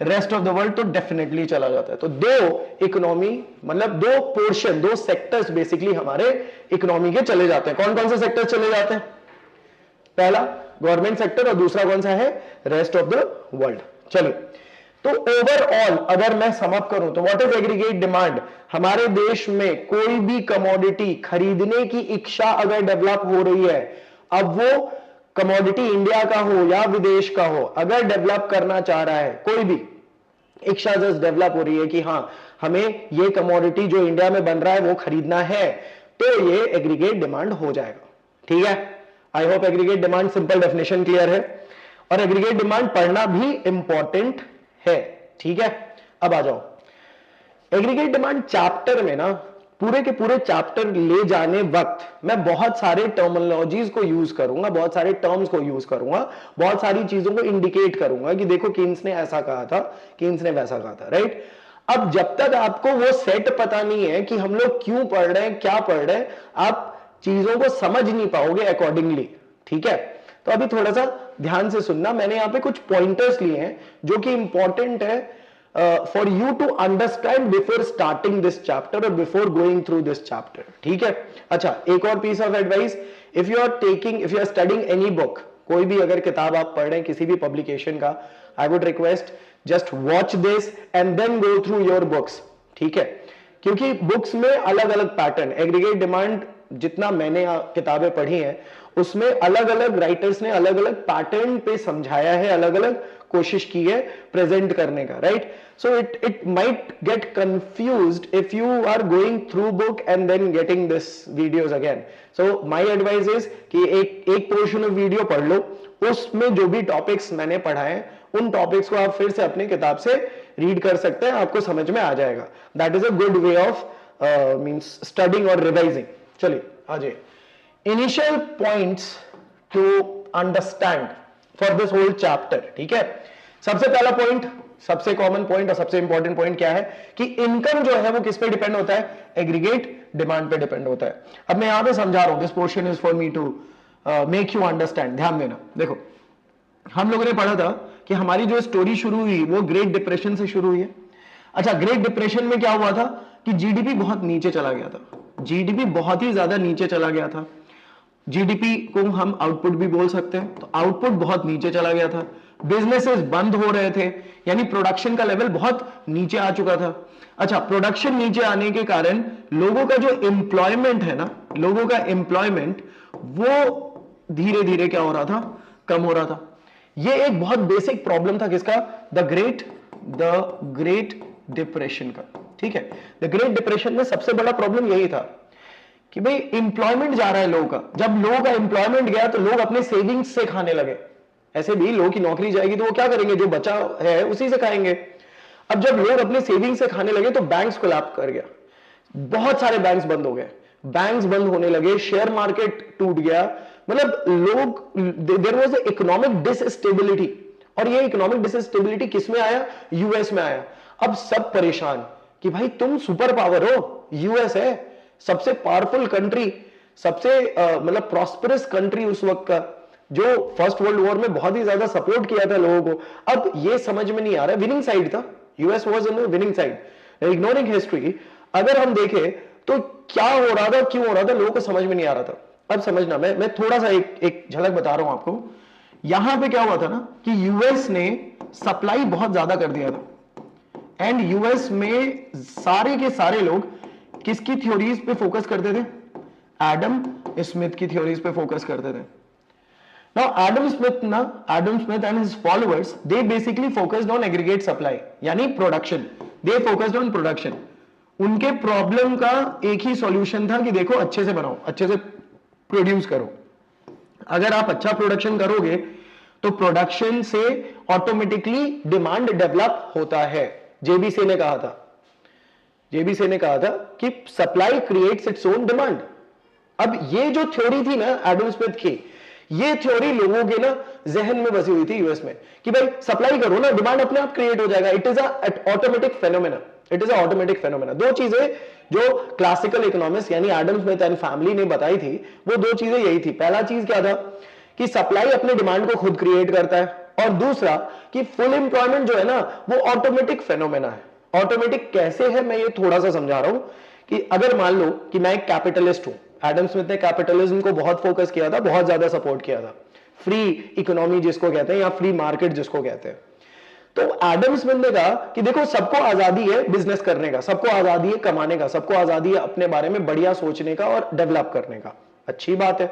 रेस्ट ऑफ द वर्ल्ड तो डेफिनेटली चला जाता है। तो दो इकोनॉमी, मतलब दो पोर्शन, दो सेक्टर्स बेसिकली हमारे इकोनॉमी के चले जाते हैं। कौन कौन से सेक्टर्स चले जाते हैं? पहला गवर्नमेंट सेक्टर और दूसरा कौन सा है? Rest of the world. चलिए, तो ओवरऑल अगर मैं सम अप करूं तो व्हाट इज एग्रीगेट डिमांड? हमारे देश में कोई भी कमोडिटी खरीदने की इच्छा अगर डेवलप हो रही है, अब वो कमोडिटी इंडिया का हो या विदेश का हो, अगर डेवलप करना चाह रहा है, कोई भी इच्छा जस्ट डेवलप हो रही है कि हां हमें ये कमोडिटी जो इंडिया में बन रहा है वो खरीदना है, तो ये एग्रीगेट डिमांड हो जाएगा। ठीक है, I hope aggregate demand simple definition clear है, और एग्रीगेट डिमांड पढ़ना भी इंपॉर्टेंट है। ठीक है, अब आ जाओ एग्रीगेट डिमांड चैप्टर में ना, पूरे के पूरे चैप्टर ले जाने वक्त मैं बहुत सारे टर्मिनोलॉजीज को यूज करूंगा, बहुत सारे टर्म्स को यूज करूंगा, बहुत सारी चीजों को इंडिकेट करूंगा कि देखो केन्स ने ऐसा कहा था, केन्स ने वैसा कहा था, राइट? अब जब तक आपको वो सेट पता नहीं है कि हम लोग क्यों पढ़ रहे हैं, क्या पढ़ रहे हैं, आप चीजों को समझ नहीं पाओगे अकॉर्डिंगली। ठीक है, तो अभी थोड़ा सा ध्यान से सुनना, मैंने यहां पे कुछ पॉइंटर्स लिए हैं जो कि इंपॉर्टेंट है for you to understand before starting this chapter or before going through this chapter. ठीक है? अच्छा, एक और piece of advice, if you are studying any book, कोई भी अगर किताब आप पढ़ रहे हैं किसी भी publication का, I would request just watch this and then go through your books. ठीक है? क्योंकि बुक्स में अलग अलग पैटर्न, एग्रीगेट डिमांड जितना मैंने किताबें पढ़ी हैं उसमें अलग अलग राइटर्स ने अलग अलग पैटर्न पे समझाया है, अलग अलग कोशिश की है प्रेजेंट करने का, right? So it might get confused if you are going through book and then getting this videos again. So my advice is कि एक पोर्शन ऑफ वीडियो पढ़ लो, उसमें जो भी टॉपिक्स मैंने पढ़ाए उन टॉपिक्स को आप फिर से अपनी किताब से रीड कर सकते हैं, आपको समझ में आ जाएगा. That is a good way of means studying और रिवाइजिंग. चलिए आ जाइए. Initial points to understand for this whole chapter. ठीक है, सबसे पहला पॉइंट, सबसे कॉमन पॉइंट और सबसे इंपॉर्टेंट पॉइंट क्या है कि इनकम जो है वो किस पे डिपेंड होता है? एग्रीगेट डिमांड पे डिपेंड होता है. अब मैं यहां पे समझा रहा हूं, this portion is for me to make you understand. ध्यान देना. देखो, हम लोगों ने पढ़ा था कि हमारी जो स्टोरी शुरू हुई वो ग्रेट डिप्रेशन से शुरू हुई है. अच्छा, ग्रेट डिप्रेशन में क्या हुआ था कि जीडीपी बहुत नीचे चला गया था. जीडीपी बहुत ही ज्यादा नीचे चला गया था. जीडीपी को हम आउटपुट भी बोल सकते हैं, तो आउटपुट बहुत नीचे चला गया था. बिजनेसेस बंद हो रहे थे, यानी प्रोडक्शन का लेवल बहुत नीचे आ चुका था. अच्छा, प्रोडक्शन नीचे आने के कारण लोगों का जो एम्प्लॉयमेंट है ना, लोगों का एम्प्लॉयमेंट वो धीरे धीरे क्या हो रहा था? कम हो रहा था. ये एक बहुत बेसिक प्रॉब्लम था किसका? द ग्रेट डिप्रेशन का. ठीक है, द ग्रेट डिप्रेशन में सबसे बड़ा प्रॉब्लम यही था कि भाई एम्प्लॉयमेंट जा रहा है लोगों का. जब लोगों का एम्प्लॉयमेंट गया तो लोग अपने सेविंग्स से खाने लगे. ऐसे भी लोगों की नौकरी जाएगी तो वो क्या करेंगे? जो बचा है उसी से खाएंगे. अब जब लोग अपने सेविंग्स से खाने लगे तो बैंक्स कोलैप्स कर गया. बहुत सारे बैंक्स बंद हो गए, बैंक्स बंद होने लगे, शेयर मार्केट टूट गया. मतलब लोग, देयर वाज अ इकोनॉमिक डिसस्टेबिलिटी. और ये इकोनॉमिक डिसस्टेबिलिटी किस में आया? यूएस में आया. अब सब परेशान कि भाई तुम सुपर पावर हो, यूएस है सबसे पावरफुल कंट्री, सबसे मतलब प्रॉस्परस कंट्री उस वक्त का, जो फर्स्ट वर्ल्ड वॉर में बहुत ही ज्यादा सपोर्ट किया था लोगों को. अब ये समझ में नहीं आ रहा, विनिंग साइड था, US was in winning side. Ignoring history, अगर हम देखें तो क्या हो रहा था, क्यों हो रहा था, लोगों को समझ में नहीं आ रहा था. अब समझना, मैं थोड़ा सा एक झलक बता रहा हूं आपको. यहां पे क्या हुआ था ना कि यूएस ने सप्लाई बहुत ज्यादा कर दिया था, एंड यूएस में सारे के सारे लोग किसकी थ्योरीज पे फोकस करते थे? एडम स्मिथ की थ्योरीज पे फोकस करते थे. Now Adam Smith and his followers, they basically focused on aggregate supply, यानी production. They focused on production. उनके प्रॉब्लम का एक ही सॉल्यूशन था कि देखो अच्छे से बनाओ, अच्छे से प्रोड्यूस करो. अगर आप अच्छा प्रोडक्शन करोगे तो प्रोडक्शन से ऑटोमेटिकली डिमांड डेवलप होता है. जेबीसी ने कहा था कि supply creates its own demand. अब ये जो थ्योरी थी ना एडम स्मिथ की, ये थ्योरी लोगों के ना जहन में बसी हुई थी यूएस में कि भाई सप्लाई करो ना, डिमांड अपने आप क्रिएट हो जाएगा. It is automatic phenomena. दो चीजें जो क्लासिकल इकोनॉमिस्ट यानी एडम स्मिथ एंड फैमिली ने बताई थी, वो दो चीजें यही थी. पहला चीज क्या था कि सप्लाई अपने डिमांड को खुद क्रिएट करता है, और दूसरा कि फुल एम्प्लॉयमेंट जो है ना वो ऑटोमेटिक फेनोमेना है. ऑटोमेटिक कैसे है मैं ये थोड़ा सा समझा रहा हूं कि अगर मान लो कि मैं एक कैपिटलिस्ट हूं, एडम स्मिथ ने कैपिटलिज्म को बहुत फोकस किया था, बहुत ज्यादा सपोर्ट किया था, फ्री इकोनॉमी जिसको कहते हैं या फ्री मार्केट जिसको कहते हैं. तो एडम स्मिथ ने कहा कि देखो सबको आजादी है बिजनेस करने का, सबको आजादी है कमाने का, सबको आजादी है अपने बारे में बढ़िया सोचने का और डेवलप करने का. अच्छी बात है.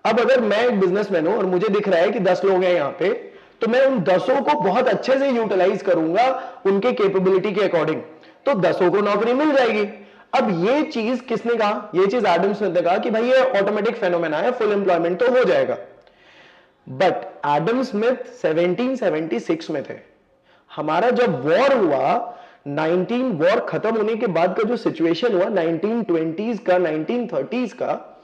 अब अगर मैं एक बिजनेसमैन हूं और मुझे दिख रहा है कि 10 लोग हैं यहां पे, तो मैं उन 10 को बहुत अच्छे से यूटिलाइज करूंगा उनके कैपेबिलिटी के अकॉर्डिंग, तो 10 को नौकरी मिल जाएगी. अब ये चीज किसने कहा? ये चीज एडम स्मिथ ने कहा कि भाई ये ऑटोमेटिक फेनोमेना है, फुल एम्प्लॉयमेंट तो हो जाएगा. बट एडम स्मिथ 1776 में थे. हमारा जब वॉर हुआ, वॉर खत्म होने के बाद का जो सिचुएशन हुआ 1920s का, 1930s का,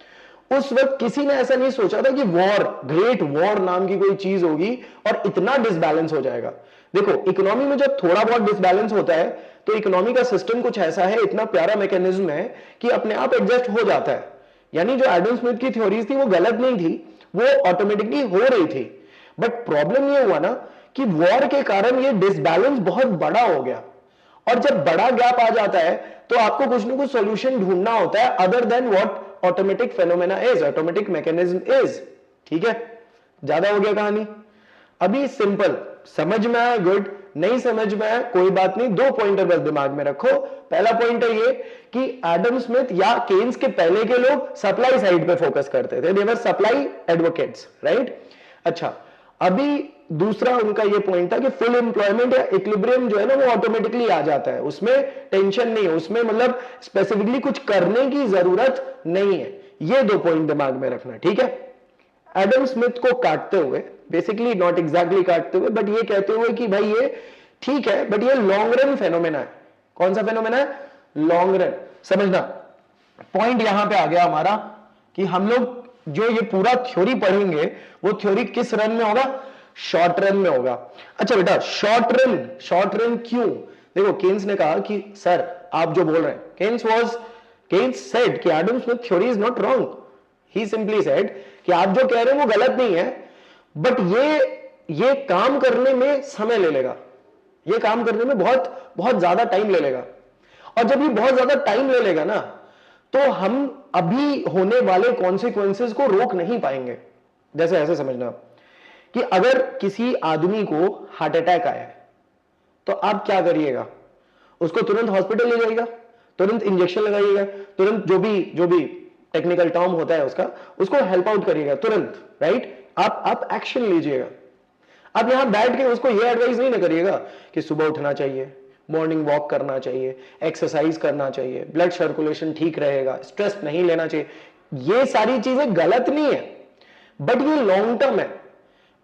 उस वक्त किसी ने ऐसा नहीं सोचा था कि वॉर, ग्रेट वॉर नाम की कोई चीज होगी और इतना डिसबैलेंस हो जाएगा. देखो इकोनॉमी में जब थोड़ा बहुत डिसबैलेंस होता है तो इकोनॉमी का सिस्टम कुछ ऐसा है, इतना प्यारा मैकेनिज्म है कि अपने आप एडजस्ट हो जाता है. यानी जो एडम स्मिथ की थ्योरीज थी वो गलत नहीं थी, वो ऑटोमेटिकली हो रही थी. बट प्रॉब्लम ये हुआ ना कि वॉर के कारण ये डिसबैलेंस बहुत बड़ा हो गया, और जब बड़ा गैप आ जाता है तो आपको कुछ ना कुछ सॉल्यूशन ढूंढना होता है other than what automatic phenomena is, automatic mechanism is. ठीक है, ज्यादा हो गया कहानी. अभी सिंपल समझ में आया, गुड. नहीं समझ में आया कोई बात नहीं, 2 पॉइंटर बस दिमाग में रखो। पहला पॉइंट है ये कि एडम स्मिथ या केन्स के पहले के लोग सप्लाई साइड पे फोकस करते थे, दे वर सप्लाई एडवोकेट्स, राइट। अच्छा, अभी दूसरा उनका ये पॉइंट था कि फुल एम्प्लॉयमेंट या इक्विलिब्रियम जो है ना वो ऑटोमेटिकली आ जाता है, उसमें टेंशन नहीं है, उसमें मतलब स्पेसिफिकली कुछ करने की जरूरत नहीं है। ये 2 पॉइंट दिमाग में रखना, ठीक है। एडम स्मिथ को काटते हुए, बेसिकली नॉट एग्जैक्टली काटते हुए, बट ये कहते हुए कि भाई ये ठीक है बट ये लॉन्ग रन फेनोमेना है। कौन सा फेनोमेना है? Long run. समझना पॉइंट यहां पे आ गया हमारा कि हम लोग जो ये पूरा थ्योरी पढ़ेंगे वो थ्योरी किस रन में होगा? शॉर्ट रन में होगा। अच्छा बेटा, शॉर्ट रन क्यों? देखो, केन्स ने कहा कि सर आप जो बोल रहे हैं, केन्स सेड कि Adam Smith theory is not wrong, he simply said कि आप जो कह रहे हैं वो गलत नहीं है, बट ये काम करने में समय ले लेगा, ये काम करने में बहुत बहुत ज्यादा टाइम ले लेगा, और जब ये बहुत ज्यादा टाइम ले लेगा ना तो हम अभी होने वाले कॉन्सिक्वेंसेस को रोक नहीं पाएंगे। जैसे ऐसे समझना कि अगर किसी आदमी को हार्ट अटैक आया है तो आप क्या करिएगा? उसको तुरंत हॉस्पिटल ले जाइएगा, तुरंत इंजेक्शन लगाइएगा, तुरंत जो भी टेक्निकल टर्म होता है उसको हेल्प आउट करिएगा तुरंत, राइट। आप एक्शन लीजिएगा। आप यहां बैठ के उसको ये एडवाइस नहीं ना करिएगा कि सुबह उठना चाहिए, मॉर्निंग वॉक करना चाहिए, एक्सरसाइज करना चाहिए, ब्लड सर्कुलेशन ठीक रहेगा, स्ट्रेस नहीं लेना चाहिए। ये सारी चीजें गलत नहीं है, बट ये लॉन्ग टर्म है,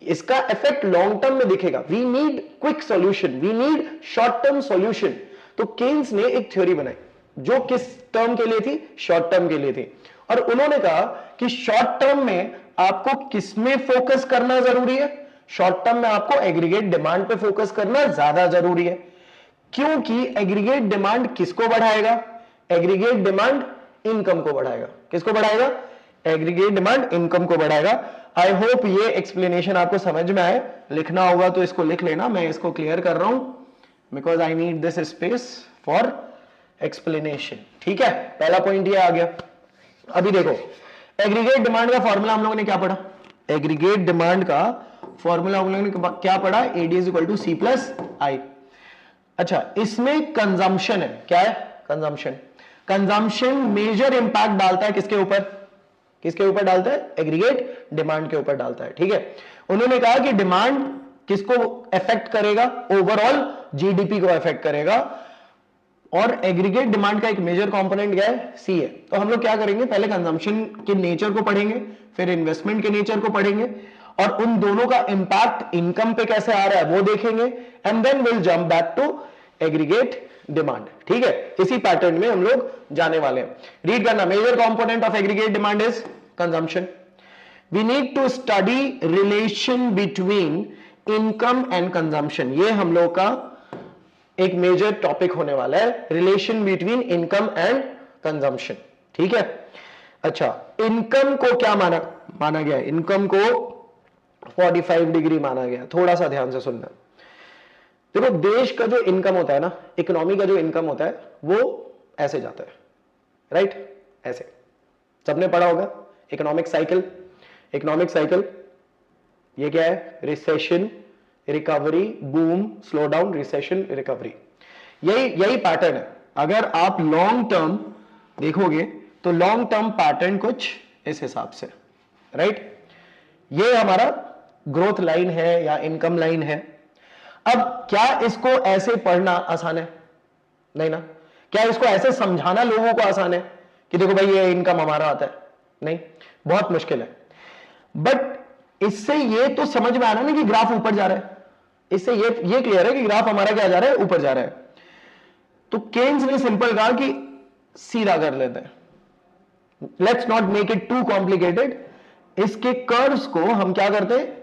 इसका इफेक्ट लॉन्ग टर्म में दिखेगा। We need quick solution, we need short term solution. तो केन्स ने एक थ्योरी बनाई जो किस टर्म के लिए थी? शॉर्ट टर्म के लिए थी। और उन्होंने कहा कि शॉर्ट टर्म में आपको किसमें फोकस करना जरूरी है? शॉर्ट टर्म में आपको एग्रीगेट डिमांड पे फोकस करना ज्यादा जरूरी है, क्योंकि एग्रीगेट डिमांड किसको बढ़ाएगा? एग्रीगेट डिमांड इनकम को बढ़ाएगा। किसको बढ़ाएगा? एग्रीगेट डिमांड इनकम को बढ़ाएगा। आई होप ये एक्सप्लेनेशन आपको समझ में आए। लिखना होगा तो इसको लिख लेना, मैं इसको क्लियर कर रहा हूं because I need this space for explanation. ठीक है, पहला पॉइंट ये आ गया। अभी देखो, एग्रीगेट डिमांड का फॉर्मूला हम लोगों ने क्या पढ़ा? एग्रीगेट डिमांड का फॉर्मूला हम लोगों ने क्या पढ़ा? AD is equal to C plus I. अच्छा, इसमें कंजम्पशन है। क्या है? कंजम्पशन। कंजम्पशन मेजर इंपैक्ट डालता है किसके ऊपर? किसके ऊपर डालता है? एग्रीगेट डिमांड के ऊपर डालता है। ठीक है, उन्होंने कहा कि डिमांड किसको अफेक्ट करेगा? ओवरऑल जीडीपी को अफेक्ट करेगा, और एग्रीगेट डिमांड का एक मेजर कंपोनेंट क्या है? सी है। तो हम लोग क्या करेंगे? पहले कंजम्पशन के नेचर को पढ़ेंगे, फिर इन्वेस्टमेंट के नेचर को पढ़ेंगे, और उन दोनों का इंपैक्ट इनकम पे कैसे आ रहा है वो देखेंगे, and then will jump back to aggregate demand. ठीक है, इसी पैटर्न में हम लोग जाने वाले हैं। रीड करना, major component of aggregate demand is consumption. We need to study relation between income and consumption. ये हम लोग का एक मेजर टॉपिक होने वाला है, relation between income and consumption. ठीक है, अच्छा, इनकम को क्या माना गया? इनकम को 45 डिग्री माना गया। थोड़ा सा ध्यान से सुनना। देखो, देश का जो इनकम होता है ना, इकोनॉमी का जो इनकम होता है वो ऐसे जाता है, राइट? ऐसे सबने पढ़ा होगा इकोनॉमिक साइकिल। इकोनॉमिक साइकिल ये क्या है? Recession, recovery, boom, slow down, recession, recovery. यही पैटर्न है। अगर आप लॉन्ग टर्म देखोगे तो लॉन्ग टर्म पैटर्न कुछ इस हिसाब से, राइट? ये हमारा ग्रोथ लाइन है या इनकम लाइन है। अब क्या इसको ऐसे पढ़ना आसान है? नहीं ना। क्या इसको ऐसे समझाना लोगों को आसान है कि देखो भाई ये इनकम हमारा आता है? नहीं, बहुत मुश्किल है। बट इससे ये तो समझ में आना ना कि ग्राफ ऊपर जा रहा है। इससे ये क्लियर है कि ग्राफ हमारा क्या जा रहा है? ऊपर जा रहा है। तो केन्स ने सिंपल कहा कि सीधा कर लेते हैं, let's not make it too complicated. इसके कर्व्स को हम क्या करते हैं?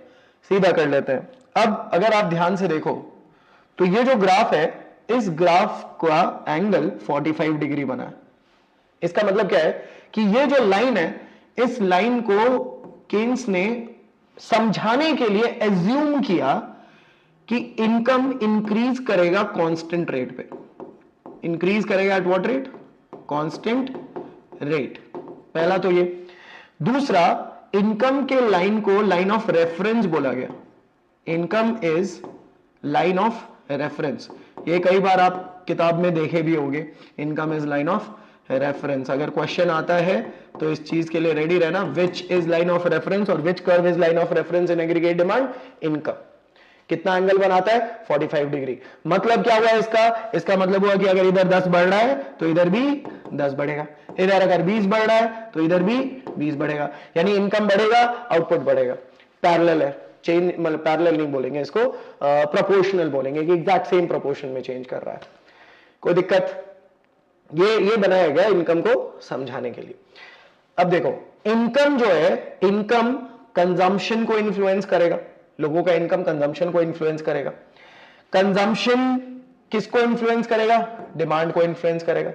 सीधा कर लेते हैं। अब अगर आप ध्यान से देखो तो ये जो ग्राफ है, इस ग्राफ का एंगल 45 डिग्री बना है। इसका मतलब क्या है कि ये जो लाइन है, इस लाइन को केन्स ने समझाने के लिए एज्यूम किया कि इनकम इंक्रीज करेगा कांस्टेंट रेट पे। इंक्रीज करेगा at what rate? Constant rate. पहला तो ये। दूसरा, इनकम के लाइन को लाइन ऑफ रेफरेंस बोला गया। Income is line of reference. ये कई बार आप किताब में देखे भी होंगे, income is line of reference. अगर क्वेश्चन आता है तो इस चीज के लिए रेडी रहना, which is line of reference और which curve is line of reference in aggregate demand. Income कितना एंगल बनाता है? 45 डिग्री। मतलब क्या हुआ इसका मतलब हुआ कि अगर इधर 10 बढ़ रहा है तो इधर भी 10 बढ़ेगा, इधर अगर 20 बढ़ रहा है तो इधर भी 20 बढ़ेगा, यानी इनकम बढ़ेगा, आउटपुट बढ़ेगा। पैरेलल है, चेंज मतलब पैरेलल नहीं बोलेंगे इसको, प्रोपोर्शनल बोलेंगे कि एग्जैक्ट सेम प्रोपोर्शन में चेंज कर रहा है। कोई दिक्कत? ये बनाया गया इनकम को समझाने के लिए। अब देखो, इनकम जो है, इनकम कंजम्पशन को इन्फ्लुएंस करेगा, लोगों का इनकम कंजम्पशन को इन्फ्लुएंस करेगा। कंजम्पशन किसको इन्फ्लुएंस करेगा? डिमांड को इन्फ्लुएंस करेगा।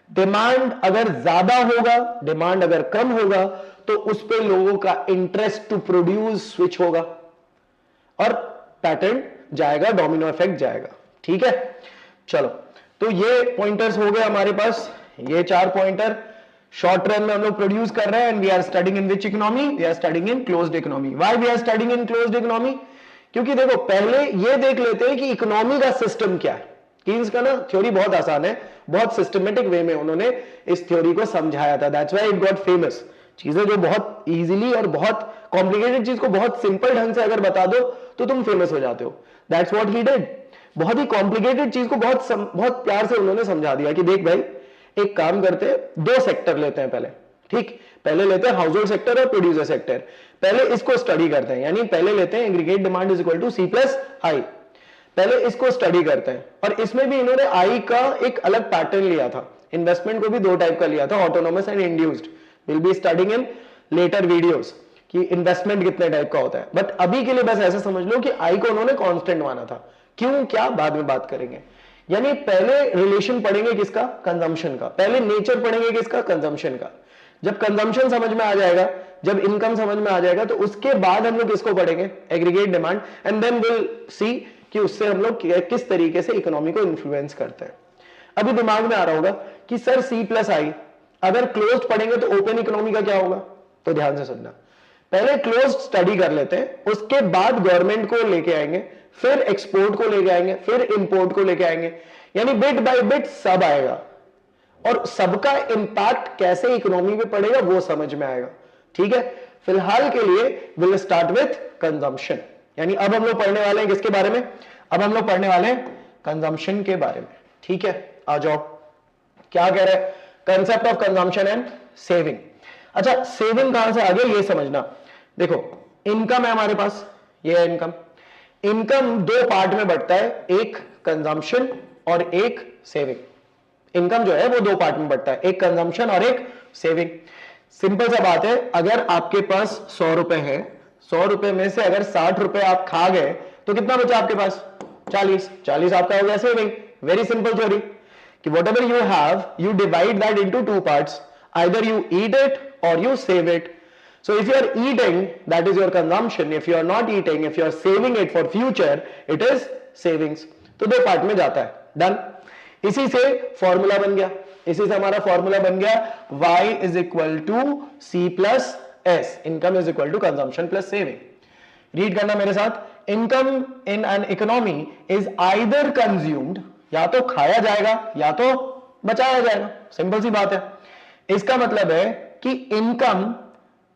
डिमांड अगर ज्यादा होगा, डिमांड अगर कम होगा, तो उस पे लोगों का इंटरेस्ट टू प्रोड्यूस स्विच होगा और पैटर्न जाएगा, डोमिनो इफेक्ट जाएगा। ठीक है, चलो, तो ये पॉइंटर्स हो गए हमारे पास, ये 4 पॉइंटर शॉर्ट रन में हम लोग प्रोड्यूस कर रहे हैं। And we are studying in which economy? We are studying in closed economy. Why we are studying in closed economy? क्योंकि देखो, पहले ये देख लेते हैं कि इकोनॉमी का सिस्टम क्या है। कीन्स का ना थ्योरी बहुत आसान है, बहुत सिस्टमेटिक वे में उन्होंने इस थ्योरी को समझाया था। That's why it got famous. चीजें जो बहुत इजीली और बहुत कॉम्प्लिकेटेड चीज को बहुत सिंपल ढंग से अगर बता दो तो तुम फेमस हो जाते हो। That's what he did. बहुत ही कॉम्प्लिकेटेड चीज को बहुत प्यार से उन्होंने समझा दिया कि देख भाई, एक काम करते हैं, 2 सेक्टर लेते हैं पहले। ठीक, पहले लेते हैं हाउस होल्ड सेक्टर और प्रोड्यूसर सेक्टर। पहले इसको स्टडी करते हैं, यानी पहले लेते हैं aggregate demand is equal to C plus I. पहले इसको स्टडी करते हैं। और इसमें भी इन्होंने आई का एक अलग पैटर्न लिया था। इन्वेस्टमेंट को भी 2 टाइप का लिया था, autonomous and induced. Will be studying in later videos कि इन्वेस्टमेंट कितने टाइप का होता है। बट अभी के लिए बस ऐसा समझ लो कि आई को उन्होंने कांस्टेंट माना था। क्यों, क्या, बाद में बात करेंगे। यानी पहले रिलेशन पढ़ेंगे किसका? कंजम्पशन का। पहले नेचर पढ़ेंगे किसका? कंजम्पशन का। जब कंजम्पशन समझ में आ जाएगा, जब इनकम समझ में आ जाएगा, तो उसके बाद हम लोग किसको पढ़ेंगे? Aggregate demand. And then will see कि उससे हम लोग किस तरीके से इकोनॉमी को इन्फ्लुएंस करते हैं। अभी दिमाग में आ रहा होगा कि सर सी प्लस आई, अगर क्लोज्ड पढ़ेंगे तो ओपन इकोनॉमी का क्या होगा? तो ध्यान से सुनना, पहले क्लोज्ड स्टडी कर लेते हैं, उसके बाद गवर्नमेंट को लेके आएंगे, फिर एक्सपोर्ट को लेके आएंगे, फिर इंपोर्ट को लेके आएंगे, यानी बिट बाय बिट सब आएगा और सबका इंपैक्ट कैसे इकोनॉमी पे पड़ेगा वो समझ में आएगा। ठीक है, फिलहाल के लिए विल स्टार्ट विथ कंजम्पशन। यानी अब हम लोग पढ़ने वाले हैं किसके बारे में? अब हम लोग पढ़ने वाले हैं कंजम्पशन के बारे में। ठीक है, आ जाओ, क्या कह रहे हैं? Concept of consumption and saving. अच्छा, सेविंग कहां से आ गया ये समझना। देखो, इनकम है हमारे पास, ये है इनकम। इनकम 2 पार्ट में बढ़ता है, एक कंजम्पशन और एक सेविंग। इनकम जो है वो 2 पार्ट में बढ़ता है, एक कंजम्पशन और एक सेविंग। सिंपल सा बात है, अगर आपके पास 100 रुपए है, 100 रुपए में से अगर 60 रुपए आप खा गए तो कितना बचा आपके पास? 40 आपका हो गया सेविंग। वेरी सिंपल थ्योरी कि whatever you have, you divide that into 2 parts. Either you eat it or you save it. So if you are eating, that is your consumption. If you are not eating, if you are saving it for future, it is savings. तो 2 part में जाता है। Done. इसी से formula बन गया, इसी से हमारा फॉर्मूला बन गया y is equal to c plus s. Income is equal to consumption plus saving. Read करना मेरे साथ। Income in an economy is either consumed, या तो खाया जाएगा या तो बचाया जाएगा। सिंपल सी बात है। इसका मतलब है कि इनकम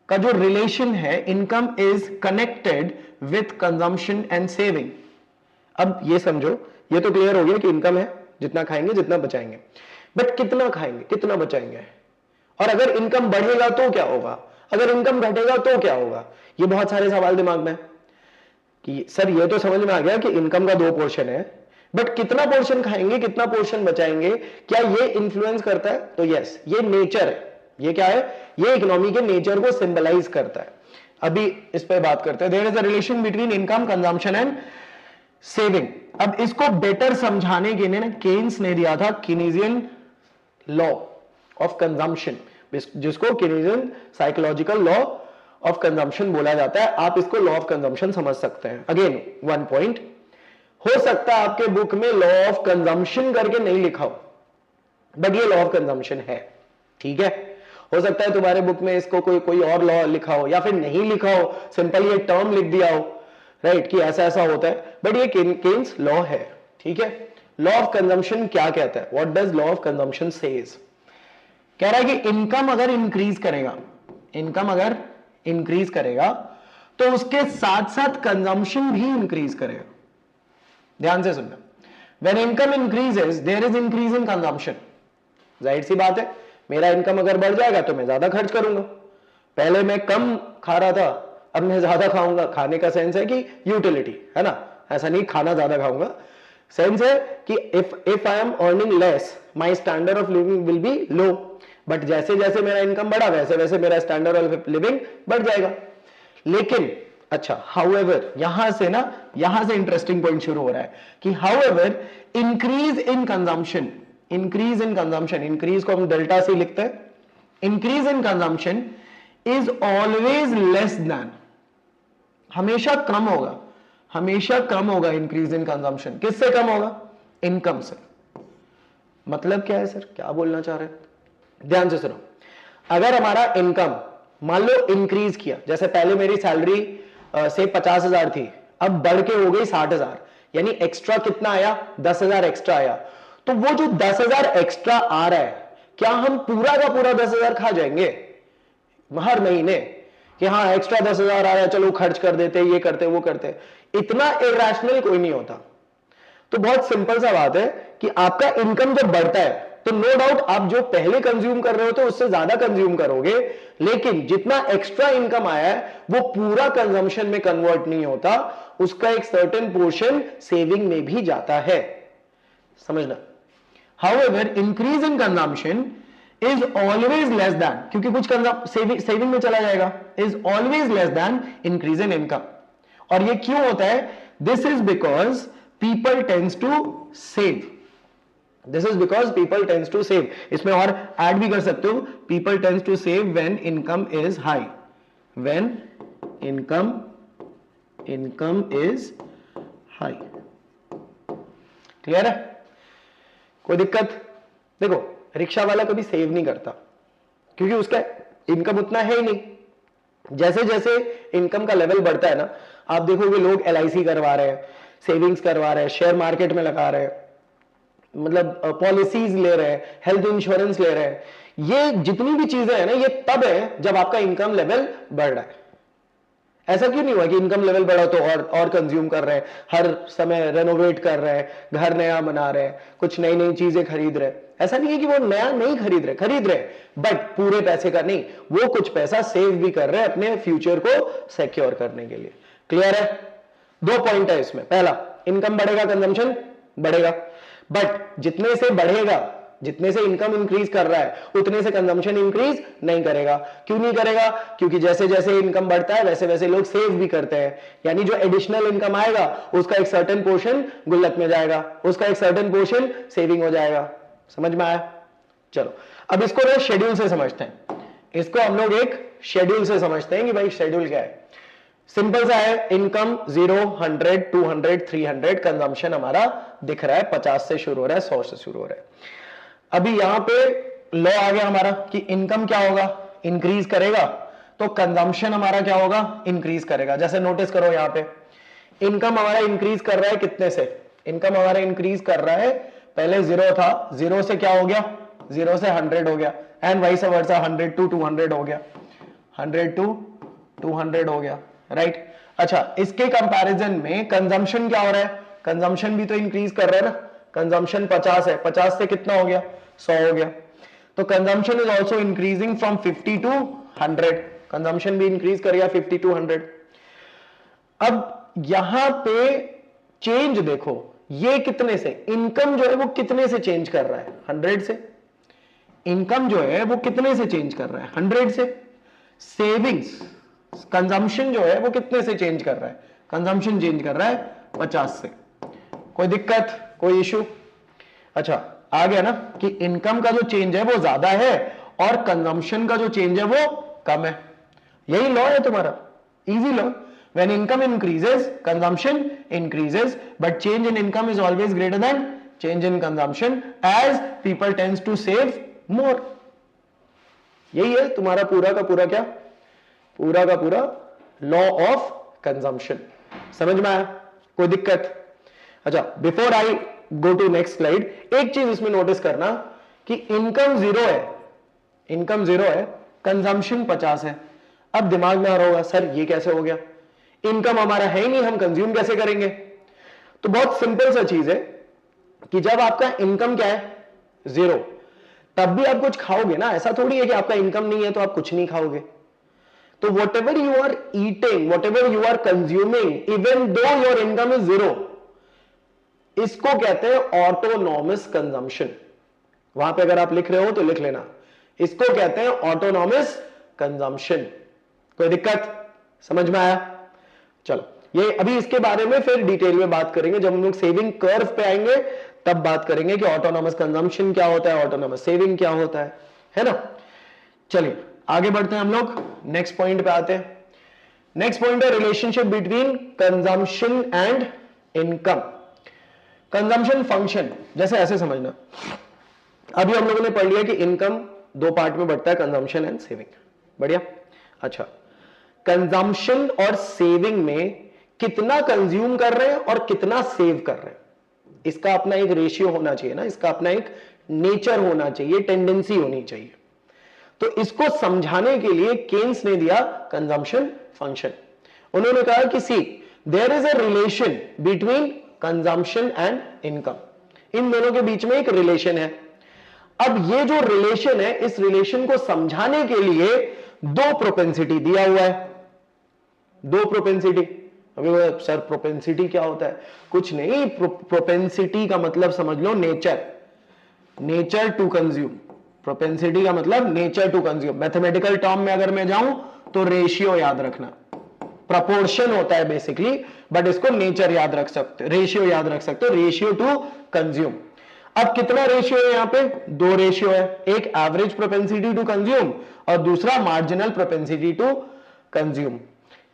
का जो रिलेशन है, income is connected with consumption and saving. अब ये समझो, ये तो क्लियर हो गया कि इनकम है, जितना खाएंगे जितना बचाएंगे, बट कितना खाएंगे कितना बचाएंगे, और अगर इनकम बढ़ेगा तो क्या होगा, अगर इनकम घटेगा तो क्या होगा। ये बहुत सारे सवाल दिमाग में कि सर ये तो समझ में आ गया कि इनकम का 2 पोर्शन है, बट कितना पोर्शन खाएंगे कितना पोर्शन बचाएंगे, क्या ये इन्फ्लुएंस करता है? तो यस, ये नेचर है। ये क्या है? ये इकोनॉमी के नेचर को सिंबलाइज करता है। अभी इस पे बात करते हैं। There is a relation between income, consumption and saving. अब इसको बेटर समझाने के लिए केन्स ने दिया था कीनेसियन लॉ ऑफ कंजम्पशन, जिसको कीनेसियन साइकोलॉजिकल लॉ ऑफ कंजम्पशन बोला जाता है। आप इसको लॉ ऑफ कंजम्पशन समझ सकते हैं। अगेन 1 पॉइंट, हो सकता है आपके बुक में लॉ ऑफ कंजम्पशन करके नहीं लिखा हो, बट ये लॉ ऑफ कंजम्पशन है। ठीक है, हो सकता है तुम्हारे बुक में इसको कोई और लॉ लिखा हो, या फिर नहीं लिखा हो, सिंपल ये टर्म लिख दिया हो, राइट, कि ऐसा ऐसा होता है, बट ये केन्स लॉ है। ठीक है। लॉ ऑफ कंजम्पशन क्या कहता है, what does law of consumption says, कह रहा है कि इनकम अगर इंक्रीज करेगा, इनकम अगर इंक्रीज करेगा तो उसके साथ साथ कंजम्पशन भी इंक्रीज करेगा। ध्यान से सुनना, when income increases there is increase in consumption. जाहिर सी बात है, मेरा इनकम अगर बढ़ जाएगा तो मैं ज्यादा खर्च करूंगा। पहले मैं कम खा रहा था, अब मैं ज्यादा खाऊंगा। खाने का सेंस है कि यूटिलिटी, है ना, ऐसा नहीं खाना ज्यादा खाऊंगा। सेंस है कि if I am earning less my standard of living will be low, but जैसे जैसे मेरा इनकम बढ़ा वैसे वैसे मेरा स्टैंडर्ड ऑफ लिविंग बढ़ जाएगा। लेकिन अच्छा, हाउएवर, यहां से इंटरेस्टिंग पॉइंट शुरू हो रहा है कि however increase in consumption, increase in consumption, increase को हम डेल्टा से लिखते हैं, increase in consumption is always less then, हमेशा कम होगा, हमेशा कम होगा इंक्रीज इन कंजम्पशन। किससे कम होगा? इनकम से। मतलब क्या है सर, क्या बोलना चाह रहे हैं? ध्यान से सुनो, अगर हमारा इनकम मान लो इंक्रीज किया, जैसे पहले मेरी सैलरी से 50,000 थी, अब बढ़ के हो गई 60,000, यानी एक्स्ट्रा कितना आया? 10,000 एक्स्ट्रा आया। तो वो जो 10,000 एक्स्ट्रा आ रहा है, क्या हम पूरा का पूरा 10,000 खा जाएंगे हर महीने कि हाँ एक्स्ट्रा 10,000 आ रहा है चलो खर्च कर देते, ये करते वो करते? इतना इरैशनल कोई नहीं होता। तो बहुत सिंपल सा बात है कि आपका इनकम जब बढ़ता है तो नो डाउट आप जो पहले कंज्यूम कर रहे हो तो उससे ज्यादा कंज्यूम करोगे, लेकिन जितना एक्स्ट्रा इनकम आया है वो पूरा कंजम्पशन में कन्वर्ट नहीं होता, उसका एक सर्टेन पोर्शन सेविंग में भी जाता है। समझना। However increase in consumption is always less than, क्योंकि कुछ सेविंग में चला जाएगा, is always less than increase in income. और ये क्यों होता है? This is because people tends to save, this is because people tends to save. इसमें और ऐड भी कर सकते हो, people tends to save when income is high, when income is high. Clear है? कोई दिक्कत? देखो, रिक्शा वाला कभी सेव नहीं करता क्योंकि उसका इनकम उतना है ही नहीं। जैसे जैसे इनकम का लेवल बढ़ता है ना, आप देखोगे लोग LIC करवा रहे हैं, सेविंग्स करवा रहे हैं, शेयर मार्केट में लगा रहे हैं, मतलब पॉलिसीज ले रहे हैं, हेल्थ इंश्योरेंस ले रहे हैं। ये जितनी भी चीजें हैं ना, ये तब है जब आपका इनकम लेवल बढ़ रहा है। ऐसा क्यों नहीं हुआ कि इनकम लेवल बढ़ा तो और कंज्यूम कर रहे हैं, हर समय रेनोवेट कर रहे हैं, घर नया बना रहे हैं, कुछ नई नई चीजें खरीद रहे हैं। ऐसा नहीं है कि वो नया नहीं खरीद रहे, बट पूरे पैसे का नहीं, वो कुछ पैसा सेव भी कर रहे हैं अपने फ्यूचर को सिक्योर करने के लिए। क्लियर है? 2 पॉइंट है इसमें। पहला, इनकम बढ़ेगा कंजम्पशन बढ़ेगा, बट जितने से बढ़ेगा, जितने से इनकम इंक्रीज कर रहा है उतने से कंजम्पशन इंक्रीज नहीं करेगा। क्यों नहीं करेगा? क्योंकि जैसे जैसे इनकम बढ़ता है वैसे वैसे लोग सेव भी करते हैं, यानी जो एडिशनल इनकम आएगा उसका एक सर्टेन पोर्शन गुल्लक में जाएगा, उसका एक सर्टेन पोर्शन सेविंग हो जाएगा। समझ में आया? चलो अब इसको ना शेड्यूल से समझते हैं, इसको हम लोग एक शेड्यूल से समझते हैं कि भाई शेड्यूल क्या है। सिंपल सा है, इनकम 0, 100, 200, 300, कंजम्पशन हमारा दिख रहा है 50 से शुरू हो रहा है, 100 से शुरू हो रहा है। अभी यहां पे लॉ आ गया हमारा कि इनकम क्या होगा? इंक्रीज करेगा, तो कंजम्पशन हमारा क्या होगा? इंक्रीज करेगा। जैसे नोटिस करो यहां पे इनकम हमारा इंक्रीज कर रहा है कितने से? इनकम हमारा इंक्रीज कर रहा है, पहले 0 था, 0 से क्या हो गया? 0 से 100 हो गया, एंड वाइस वर्सा 100 to 200 हो गया, 100 to 200 हो गया, राइट? अच्छा, इसके कंपैरिजन में कंजम्पशन क्या हो रहा है? कंजम्पशन भी तो इंक्रीज कर रहा है ना। कंजम्पशन 50 है, 50 से कितना हो गया? 100 हो गया। तो consumption is also increasing from 50 to 100, consumption भी इंक्रीज करेगा 50 to 100। अब यहां पे चेंज देखो, ये कितने से? इनकम जो है वो कितने से चेंज कर रहा है? 100 से। इनकम जो है वो कितने से चेंज कर रहा है? 100 से। सेविंग्स, कंजम्पशन जो है वो कितने से चेंज कर रहा है? कंजम्पशन चेंज कर रहा है 50 से। कोई दिक्कत, कोई इशू? अच्छा, आ गया ना कि इनकम का जो चेंज है वो ज्यादा है और कंजम्पशन का जो चेंज है वो कम है। यही लॉ है तुम्हारा, easy law. When income increases consumption increases, but change in income is always greater than change in consumption as people tends to save more. यही है तुम्हारा पूरा का पूरा क्या? पूरा का पूरा लॉ ऑफ कंजम्पशन। समझ में आया? कोई दिक्कत? अच्छा, before I go to next slide, एक चीज इसमें नोटिस करना कि इनकम 0 है, इनकम 0 है, कंजम्पशन 50 है। अब दिमाग में आ रहा होगा सर ये कैसे हो गया, इनकम हमारा है ही नहीं, हम कंज्यूम कैसे करेंगे? तो बहुत सिंपल सा चीज है कि जब आपका इनकम क्या है 0, तब भी आप कुछ खाओगे ना, ऐसा थोड़ी है कि आपका इनकम नहीं है तो आप कुछ नहीं खाओगे। तो whatever you are eating, whatever you are consuming, even though your income is 0, इसको कहते हैं ऑटोनॉमस कंजम्पशन। वहां पे अगर आप लिख रहे हो तो लिख लेना, इसको कहते हैं ऑटोनॉमस कंजम्पशन। कोई दिक्कत, समझ में आया? चलो, ये अभी इसके बारे में फिर डिटेल में बात करेंगे, जब हम लोग सेविंग कर्व पे आएंगे तब बात करेंगे कि ऑटोनॉमस कंजम्पशन क्या होता है, ऑटोनॉमस सेविंग क्या होता है ना? चलिए आगे बढ़ते हैं हम लोग, नेक्स्ट पॉइंट पे आते हैं। नेक्स्ट पॉइंट है relationship between consumption and income. Consumption function, जैसे ऐसे समझना, अभी हम लोगों ने पढ़ लिया कि इनकम 2 पार्ट में बढ़ता है, कंजम्पशन एंड सेविंग। बढ़िया। अच्छा, कंजम्पशन और सेविंग में कितना कंज्यूम कर रहे हैं और कितना सेव कर रहे हैं, इसका अपना एक रेशियो होना चाहिए ना, इसका अपना एक नेचर होना चाहिए, टेंडेंसी होनी चाहिए। तो इसको समझाने के लिए केन्स ने दिया कंजम्पशन फंक्शन। उन्होंने कहा कि see there is a relation between consumption and income, इन दोनों के बीच में एक रिलेशन है। अब ये जो रिलेशन है, इस रिलेशन को समझाने के लिए 2 प्रोपेंसिटी दिया हुआ है, 2 प्रोपेंसिटी। अभी सर प्रोपेंसिटी क्या होता है? कुछ नहीं, प्रोपेंसिटी का मतलब समझ लो nature, nature to consume. Propensity का मतलब nature to consume. Mathematical term में अगर मैं जाऊं तो रेशियो याद रखना, प्रपोर्शन होता है बेसिकली, बट इसको नेचर याद रख सकते, रेशियो याद रख सकते हो, रेशियो टू कंज्यूम। अब कितना रेशियो है यहां पे? 2 रेशियो है, एक एवरेज प्रोपेंसिटी टू कंज्यूम और दूसरा मार्जिनल प्रोपेंसिटी टू कंज्यूम।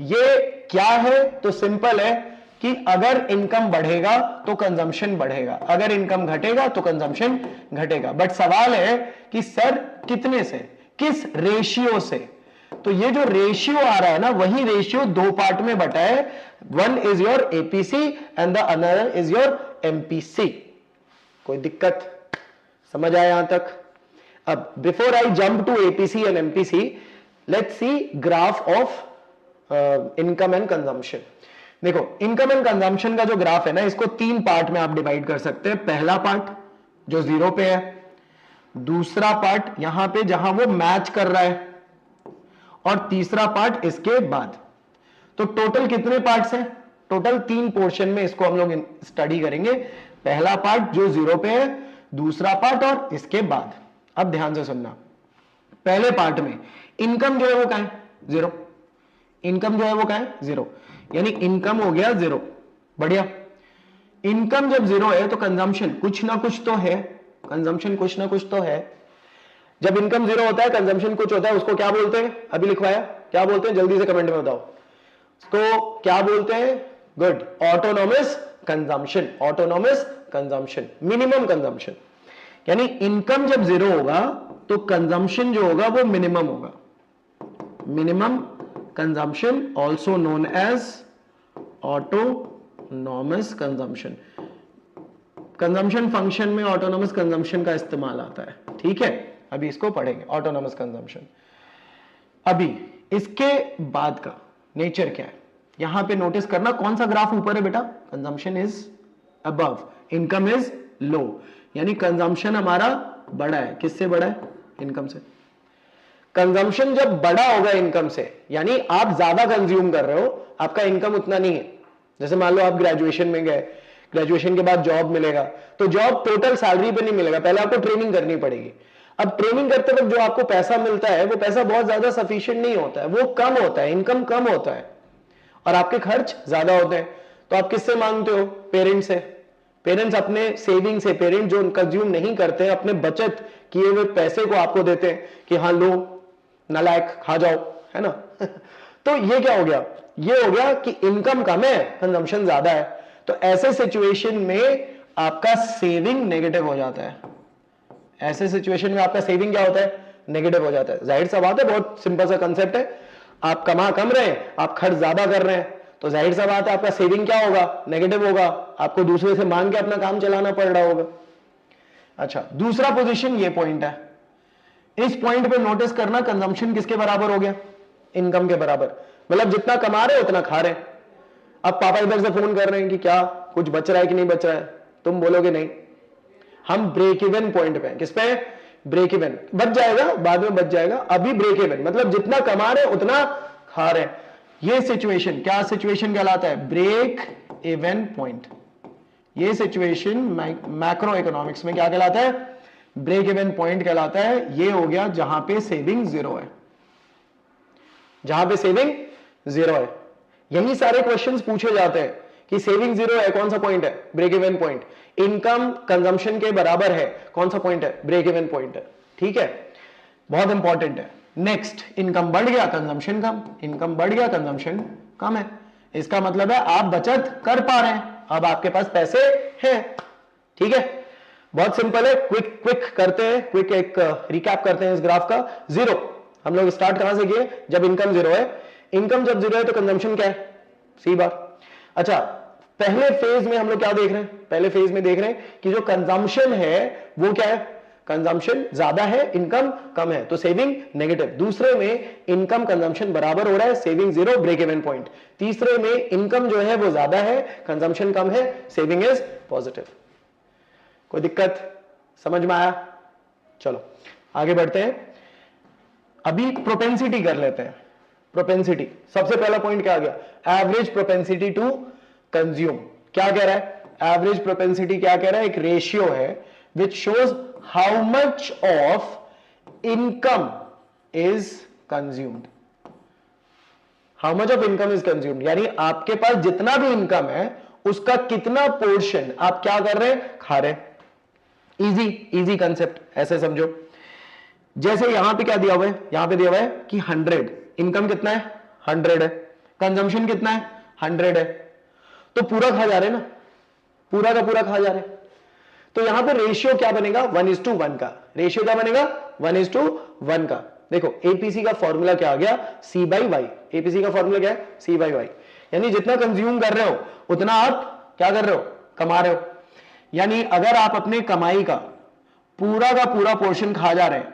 ये क्या है? तो सिंपल है कि अगर इनकम बढ़ेगा तो कंजम्पशन बढ़ेगा, अगर इनकम घटेगा तो कंजम्पशन घटेगा। बट सवाल है कि सर कितने से, किस रेशियो से? तो ये जो रेशियो आ रहा है ना, वही रेशियो 2 पार्ट में बटा है, one is your APC and the another is your MPC. कोई दिक्कत, समझ आया यहां तक? अब before I jump to APC and MPC, let's see graph of income and consumption. देखो, इनकम एंड कंजम्पशन का जो ग्राफ है ना, इसको 3 पार्ट में आप डिवाइड कर सकते हैं। पहला पार्ट जो 0 पे है, दूसरा पार्ट यहां पे जहां वो मैच कर रहा है, और तीसरा पार्ट इसके बाद। तो टोटल कितने पार्ट्स हैं? टोटल 3 पोर्शन में इसको हम लोग स्टडी करेंगे। पहला पार्ट जो 0 पे है, दूसरा पार्ट और इसके बाद। अब ध्यान से सुनना, पहले पार्ट में इनकम जो है वो क्या है? 0। इनकम जो है वो क्या है? 0, यानी इनकम हो गया 0। बढ़िया। इनकम जब 0 है तो कंजम्पशन कुछ ना कुछ तो है, कंजम्पशन कुछ ना कुछ तो है। जब इनकम 0 होता है, कंजम्पशन कुछ होता है, उसको क्या बोलते हैं? अभी लिखवाया, क्या बोलते हैं? जल्दी से कमेंट में बताओ, तो क्या बोलते हैं? Good, autonomous consumption. Autonomous consumption, minimum consumption. यानी इनकम जब 0 होगा तो कंजम्पशन जो होगा वो मिनिमम होगा। Minimum consumption also known as autonomous consumption. Consumption function में ऑटोनॉमस कंजम्पशन का इस्तेमाल आता है, ठीक है? अभी इसको पढ़ेंगे, ऑटोनॉमस कंजम्पशन। अभी इसके बाद का नेचर क्या है, यहां पे नोटिस करना। कौन सा ग्राफ ऊपर है बेटा? Consumption is above, income is low, यानी कंजम्पशन हमारा बड़ा है। किससे बड़ा है? इनकम से। कंजम्पशन जब बड़ा होगा इनकम से, यानी आप ज्यादा कंज्यूम कर रहे हो, आपका इनकम उतना नहीं है। जैसे मान लो आप ग्रेजुएशन में गए, ग्रेजुएशन के बाद जॉब मिलेगा, तो जॉब टोटल सैलरी पे नहीं मिलेगा, पहले आपको ट्रेनिंग करनी पड़ेगी। अब ट्रेनिंग करते वक्त जो आपको पैसा मिलता है, वो पैसा बहुत ज्यादा सफिशिएंट नहीं होता है, वो कम होता है, इनकम कम होता है, और आपके खर्च ज्यादा होते हैं। तो आप किससे मांगते हो? पेरेंट्स से। पेरेंट्स अपने सेविंग से, पेरेंट्स जो कंज्यूम नहीं करते, अपने बचत किए हुए पैसे को आपको देते हैं कि हाँ लो, नालायक, खा जाओ, है ना? तो ये क्या हो गया? ये हो गया कि इनकम कम है, कंजम्पशन ज्यादा है। तो ऐसे सिचुएशन में आपका सेविंग नेगेटिव हो जाता है। ऐसे सिचुएशन में आपका सेविंग क्या होता है? नेगेटिव हो जाता है। जाहिर सा बात है, बहुत सिंपल सा कंसेप्ट है। आप कमा कम रहे हैं, आप खर्च ज्यादा कर रहे हैं, तो जाहिर सा बात है आपका सेविंग क्या होगा, नेगेटिव होगा, आपको दूसरे से मांग के अपना काम चलाना पड़ रहा होगा। अच्छा, दूसरा पोजीशन ये पॉइंट है, इस पॉइंट पे नोटिस करना कंजम्पशन किसके बराबर हो गया, इनकम के बराबर, मतलब जितना कमा रहे उतना खा रहे हैं। अब पापा इधर से फोन कर रहे हैं कि क्या कुछ बच रहा है कि नहीं बच रहा है, तुम बोलोगे नहीं, हम ब्रेक इवन पॉइंट पे, किस पे, ब्रेक इवन, बच जाएगा बाद में बच जाएगा, अभी ब्रेक इवन मतलब जितना कमा रहे उतना खा रहे हैं। ये सिचुएशन क्या सिचुएशन कहलाता है, ब्रेक इवन पॉइंट। ये सिचुएशन मैक्रो इकोनॉमिक्स में क्या कहलाता है, ब्रेक इवन पॉइंट कहलाता है। ये हो गया जहां पे सेविंग जीरो है, जहां पे सेविंग जीरो है। यही सारे क्वेश्चंस पूछे जाते हैं कि सेविंग जीरो है, कौन सा पॉइंट है, break even point. Income consumption के बराबर है, कौन सा पॉइंट है, ब्रेक इवन पॉइंट है। ठीक है, बहुत इंपॉर्टेंट है। नेक्स्ट, इनकम बढ़ गया कंजम्पशन कम, इनकम बढ़ गया कंजम्पशन कम है, इसका मतलब है आप बचत कर पा रहे हैं, अब आपके पास पैसे हैं। ठीक है, बहुत सिंपल है, क्विक करते हैं, क्विक एक रिकैप करते हैं इस ग्राफ का। जीरो, हम लोग स्टार्ट कहां से किए, जब इनकम जीरो है, इनकम जब जीरो है तो कंजम्पशन क्या है, सी बार। अच्छा, पहले फेज में हम लोग क्या देख रहे हैं, पहले फेज में देख रहे हैं कि जो कंजम्पशन है वो क्या है, कंजम्पशन ज्यादा है, इनकम कम है, तो सेविंग नेगेटिव। दूसरे में इनकम कंजम्पशन बराबर हो रहा है, saving zero, break even point. तीसरे में इनकम जो है वो ज्यादा है, कंजम्पशन कम है, सेविंग इज पॉजिटिव। कोई दिक्कत, समझ में आया? चलो आगे बढ़ते हैं, अभी प्रोपेंसिटी कर लेते हैं। प्रोपेंसिटी, सबसे पहला पॉइंट क्या आ गया, एवरेज प्रोपेंसिटी टू कंज्यूम। क्या कह रहा है एवरेज प्रोपेंसिटी, क्या कह रहा है, एक रेशियो है which shows how much of income is consumed, how much of income is consumed, यानी आपके पास जितना भी इनकम है उसका कितना पोर्शन आप क्या कर रहे हैं, खा रहे हैं। इजी इजी कंसेप्ट, ऐसे समझो, जैसे यहां पे क्या दिया हुआ है, यहां पे दिया हुआ है कि 100, इनकम कितना है, 100 है, कंजम्पशन कितना है, 100 है, तो पूरा खा जा रहे हैं ना, पूरा का पूरा खा जा रहे हैं। तो यहां पे रेशियो क्या बनेगा, 1:1 का रेशियो क्या बनेगा, 1:1 का। देखो एपीसी का फॉर्मूला क्या आ गया, C/Y। एपीसी का फॉर्मूला क्या है, C/Y, यानी जितना कंज्यूम कर रहे हो उतना आप क्या कर रहे हो, कमा रहे हो। यानी अगर आप अपने कमाई का पूरा पोर्शन खा जा रहे हैं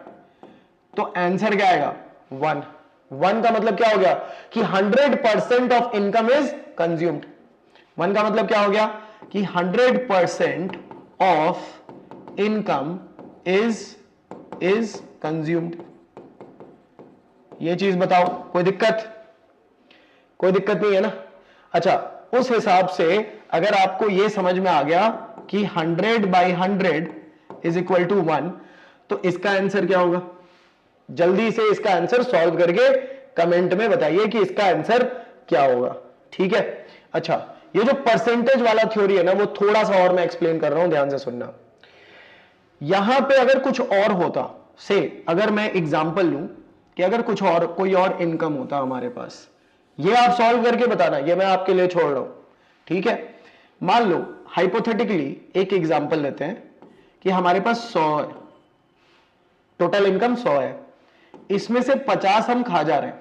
तो आंसर क्या आएगा, 1। 1 का मतलब क्या हो गया कि 100% ऑफ इनकम इज कंज्यूम्ड। 1 का मतलब क्या हो गया कि 100% ऑफ इनकम इज कंज्यूम्ड। ये चीज बताओ, कोई दिक्कत, कोई दिक्कत नहीं है ना। अच्छा, उस हिसाब से अगर आपको यह समझ में आ गया कि 100/100 इज इक्वल टू 1, तो इसका आंसर क्या होगा, जल्दी से इसका आंसर सॉल्व करके कमेंट में बताइए कि इसका आंसर क्या होगा। ठीक है, अच्छा, ये जो परसेंटेज वाला थ्योरी है ना, वो थोड़ा सा और मैं एक्सप्लेन कर रहा हूं, ध्यान से सुनना। यहां पे अगर कुछ और होता, से अगर मैं एग्जांपल लूं कि अगर कुछ और, कोई और इनकम होता हमारे पास, ये आप सॉल्व करके बताना, ये मैं आपके लिए छोड़ रहा हूं। ठीक है, मान लो हाइपोथेटिकली एक एग्जांपल लेते हैं कि हमारे पास 100 है, टोटल इनकम 100 है, इसमें से 50 हम खा जा रहे हैं,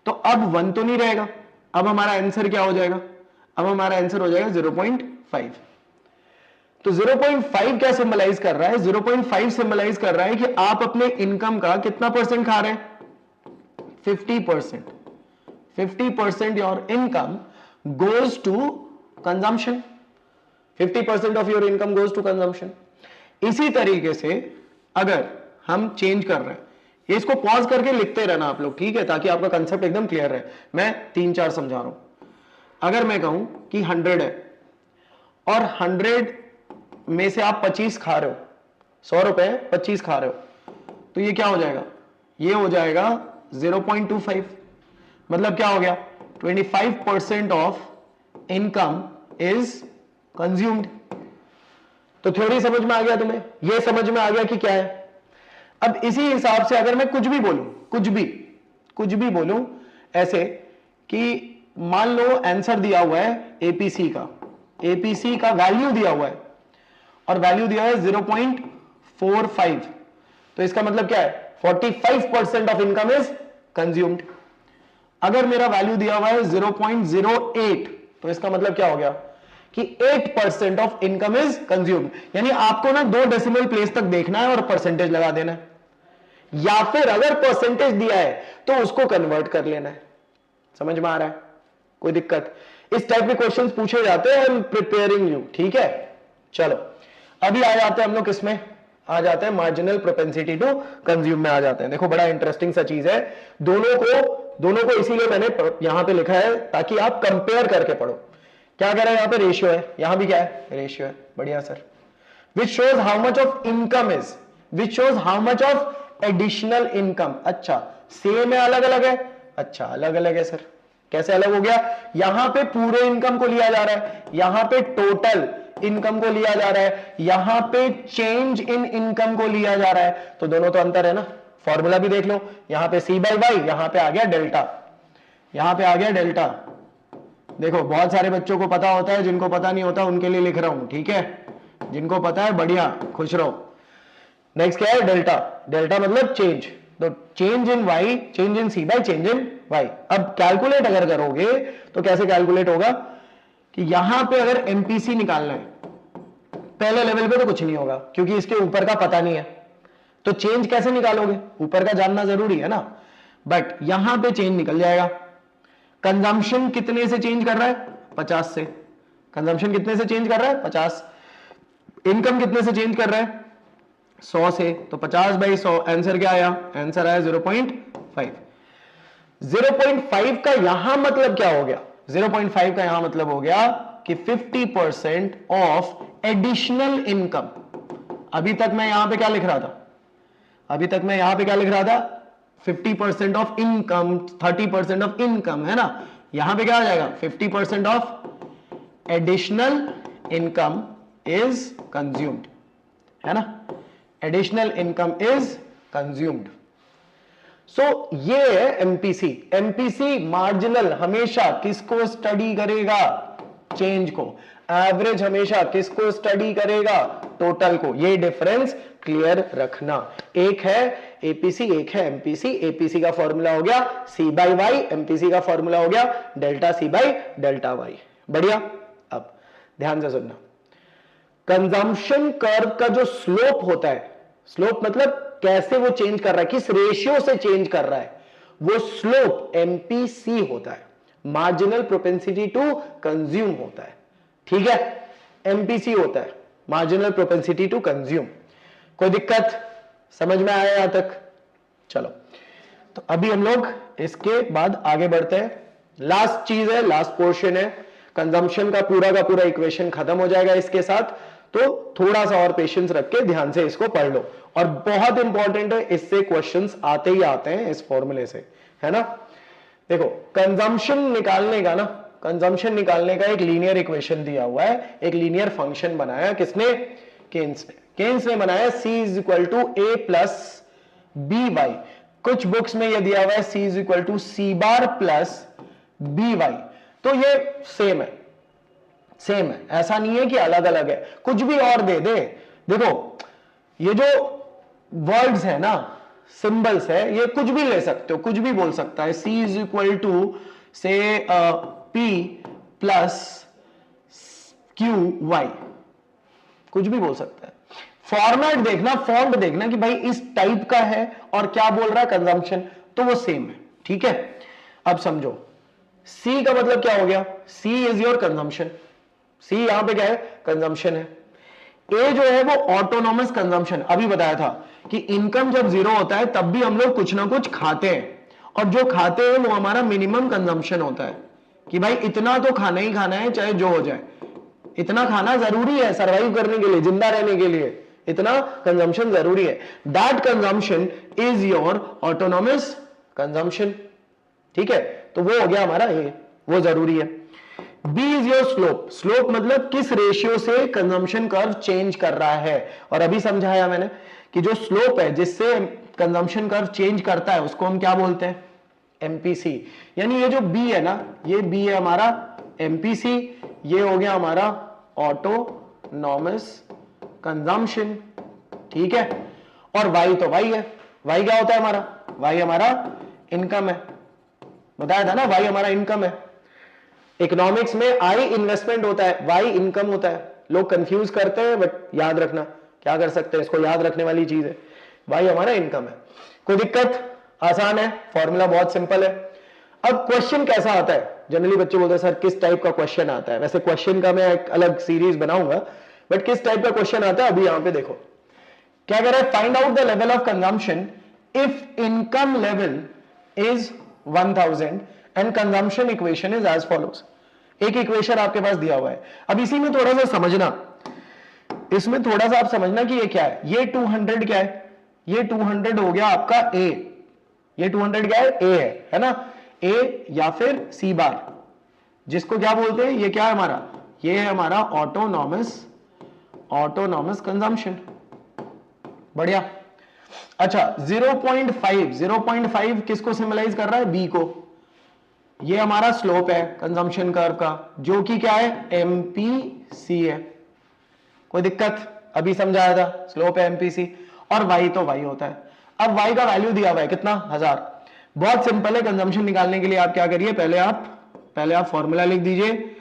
तो अब 1 तो नहीं रहेगा, अब हमारा आंसर क्या हो जाएगा, अब हमारा आंसर हो जाएगा 0.5। तो 0.5 क्या सिंबलाइज कर रहा है, 0.5 सिंबलाइज कर रहा है कि आप अपने इनकम का कितना परसेंट खा रहे हैं, 50%। 50% your income goes to consumption, 50% of your income goes to consumption. इसी तरीके से अगर हम चेंज कर रहे हैं, इसको पॉज करके लिखते रहना आप लोग, ठीक है, ताकि आपका कंसेप्ट एकदम क्लियर रहे। मैं 3-4 समझा रहा हूं। अगर मैं कहूं कि 100 है और 100 में से आप 25 खा रहे हो, 100 रुपए 25 खा रहे हो, तो ये क्या हो जाएगा, ये हो जाएगा 0.25। मतलब क्या हो गया, 25% ऑफ इनकम इज कंज्यूम्ड। तो थ्योरी समझ में आ गया तुम्हें, ये समझ में आ गया कि क्या है। अब इसी हिसाब से अगर मैं कुछ भी बोलूं, कुछ भी बोलूं ऐसे कि मान लो आंसर दिया हुआ है एपीसी का वैल्यू दिया हुआ है और वैल्यू दिया है 0.45, तो इसका मतलब क्या है, 45% ऑफ इनकम इज कंज्यूम्ड। अगर मेरा वैल्यू दिया हुआ है 0.08, तो इसका मतलब क्या हो गया कि 8% ऑफ इनकम इज कंज्यूम्ड। यानी आपको ना 2 डेसिमल प्लेस तक देखना है और परसेंटेज लगा देना है, या फिर अगर परसेंटेज दिया है तो उसको कन्वर्ट कर लेना है। समझ में आ रहा है? कोई दिक्कत? इस टाइप के क्वेश्चंस पूछे जाते हैं, आई एम प्रिपेयरिंग यू। ठीक है, चलो अभी आ जाते हैं हम लोग किसमें, आ जाते हैं मार्जिनल प्रोपेंसिटी टू कंज्यूम में आ जाते हैं। देखो बड़ा इंटरेस्टिंग सा चीज है, दोनों को इसीलिए मैंने यहां पे लिखा है ताकि आप कंपेयर करके पढ़ो। क्या कह रहा है यहां पे? रेशियो है, यहां भी क्या है? रेशियो है। बढ़िया sir. Which shows how much of income is, which shows how much of additional income. अच्छा, सेम है अलग अलग है? अच्छा, अलग अलग है सर। कैसे अलग हो गया? यहां पे पूरे इनकम को लिया जा रहा है, यहां पे टोटल इनकम को लिया जा रहा है, यहां पे चेंज इन इनकम को लिया जा रहा है, तो दोनों तो अंतर है ना। फॉर्मूला भी देख लो, यहां पे C बाई वाई, यहां पे आ गया डेल्टा, यहां पे आ गया डेल्टा। देखो बहुत सारे बच्चों को पता होता है, जिनको पता नहीं होता उनके लिए लिख रहा हूं, ठीक है? जिनको पता है बढ़िया, खुश रहो। नेक्स्ट क्या है? डेल्टा। डेल्टा मतलब चेंज, तो change in Y, change in C by change in Y. अब कैलकुलेट अगर करोगे तो कैसे कैलकुलेट होगा कि यहां पे अगर एमपीसी निकालना है, पहले लेवल पे तो कुछ नहीं होगा क्योंकि इसके ऊपर का पता नहीं है, तो चेंज कैसे निकालोगे? ऊपर का जानना जरूरी है ना, बट यहां पे चेंज निकल जाएगा। कंजम्पशन कितने से चेंज कर रहा है? 50 से। कंजम्पशन कितने से चेंज कर रहा है? 50। इनकम कितने से चेंज कर रहा है? 100 से। तो 50 बाई 100, आंसर क्या आया? आंसर आया 0.5। 0.5 का यहां मतलब क्या हो गया? 0.5 का यहां मतलब हो गया कि 50% ऑफ एडिशनल इनकम। अभी तक मैं यहां पे क्या लिख रहा था? अभी तक मैं यहां पे क्या लिख रहा था? 50% ऑफ इनकम, 30% ऑफ इनकम, है ना? यहां पे क्या आ जाएगा? 50% of additional income is consumed, है ना? Additional income is consumed. So ये है एमपीसी। एमपीसी मार्जिनल हमेशा किसको स्टडी करेगा? चेंज को। एवरेज हमेशा किसको स्टडी करेगा? टोटल को। ये डिफरेंस क्लियर रखना। एक है एपीसी, एक है एमपीसी। एपीसी का फॉर्मूला हो गया सी बाई वाई, एमपीसी का फॉर्मूला हो गया delta C by delta Y. बढ़िया। अब ध्यान से सुनना, कंजम्पशन कर्व का जो स्लोप होता है, स्लोप मतलब कैसे वो चेंज कर रहा है, किस रेशियो से चेंज कर रहा है, वो स्लोप एमपीसी होता है, मार्जिनल प्रोपेंसिटी टू कंज्यूम होता है। ठीक है, एमपीसी होता है, मार्जिनल प्रोपेंसिटी टू कंज्यूम। कोई दिक्कत? समझ में आया यहां तक? चलो, तो अभी हम लोग इसके बाद आगे बढ़ते हैं। लास्ट चीज है, लास्ट पोर्शन है, कंजम्पशन का पूरा इक्वेशन खत्म हो जाएगा इसके साथ। तो थोड़ा सा और पेशेंस रख के ध्यान से इसको पढ़ लो, और बहुत इंपॉर्टेंट है, इससे क्वेश्चंस आते ही आते हैं इस फॉर्मूले से, है ना? देखो, कंजम्पशन निकालने का ना, कंजम्पशन निकालने का एक लीनियर इक्वेशन दिया हुआ है, एक लीनियर फंक्शन बनाया किसने? केन्स ने। केन्स ने बनाया C is equal to A plus B Y. कुछ बुक्स में यह दिया हुआ है C is equal to C bar plus B Y. तो ये सेम है, सेम है, ऐसा नहीं है कि अलग अलग है, कुछ भी और दे दे। देखो, ये जो वर्ड्स है ना, सिंबल्स है, ये कुछ भी ले सकते हो, कुछ भी बोल सकता है। C इज इक्वल टू से P प्लस क्यू वाई, कुछ भी बोल सकता है। फॉर्मेट देखना, फॉन्ट देखना कि भाई इस टाइप का है और क्या बोल रहा है कंजम्पशन, तो वो सेम है। ठीक है, अब समझो, C का मतलब क्या हो गया? C is your consumption. C यहां पे क्या है? कंजम्पशन है। A जो है वो ऑटोनॉमस कंजम्पशन। अभी बताया था कि इनकम जब जीरो होता है तब भी हम लोग कुछ ना कुछ खाते हैं, और जो खाते हैं वो हमारा मिनिमम कंजम्पशन होता है कि भाई इतना तो खाना ही खाना है, चाहे जो हो जाए, इतना खाना जरूरी है सरवाइव करने के लिए, जिंदा रहने के लिए, इतना कंजम्पशन जरूरी है। That consumption is your autonomous consumption. ठीक है, तो वो हो गया हमारा ए, वो जरूरी है। B is your slope. Slope मतलब किस रेशियो से कंजम्पशन कर्व चेंज कर रहा है, और अभी समझाया मैंने कि जो स्लोप है जिससे कंजम्पशन कर्व चेंज करता है उसको हम क्या बोलते हैं? एमपीसी। यानी ये जो बी है ना, ये बी है हमारा एमपीसी, ये हो गया हमारा ऑटोनॉमस कंजम्पशन। ठीक है, और वाई तो वाई है। वाई क्या होता है हमारा? वाई हमारा इनकम है। बताया था ना, वाई हमारा इनकम है। इकोनॉमिक्स में आई इन्वेस्टमेंट होता है, वाई इनकम होता है। लोग कंफ्यूज करते हैं, बट याद रखना, क्या कर सकते हैं, इसको याद रखने वाली चीज है। वाई हमारा इनकम है। कोई दिक्कत? आसान है, फॉर्मूला बहुत सिंपल है। अब क्वेश्चन कैसा आता है? जनरली बच्चे बोलते हैं सर किस टाइप का क्वेश्चन आता है। वैसे क्वेश्चन का मैं एक अलग सीरीज बनाऊंगा, बट किस टाइप का क्वेश्चन आता है अभी यहां पे देखो। क्या कह रहा है? Find out the level of consumption if income level is 1000 and consumption equation is as follows. एक इक्वेशन आपके पास दिया हुआ है। अब इसी में थोड़ा सा समझना, इसमें थोड़ा सा आप समझना कि ये क्या है। ये 200 क्या है? ये 200 हो गया आपका ए। ये 200 क्या है? ए है ना? ए या फिर सी बार, जिसको क्या बोलते हैं? ये क्या है हमारा? ये है हमारा ऑटोनॉमस कंजम्पशन। बढ़िया। अच्छा 0.5 किसको सिंबलाइज कर रहा है? बी को। ये हमारा स्लोप है कंजम्पशन कर्व का, जो कि क्या है? एमपीसी है। कोई दिक्कत? अभी समझाया था, स्लोप है एमपीसी। और वाई तो वाई होता है। अब वाई का वैल्यू दिया हुआ है कितना? 1000। बहुत सिंपल है, कंजम्पशन निकालने के लिए आप क्या करिए, पहले आप फॉर्मूला लिख दीजिए,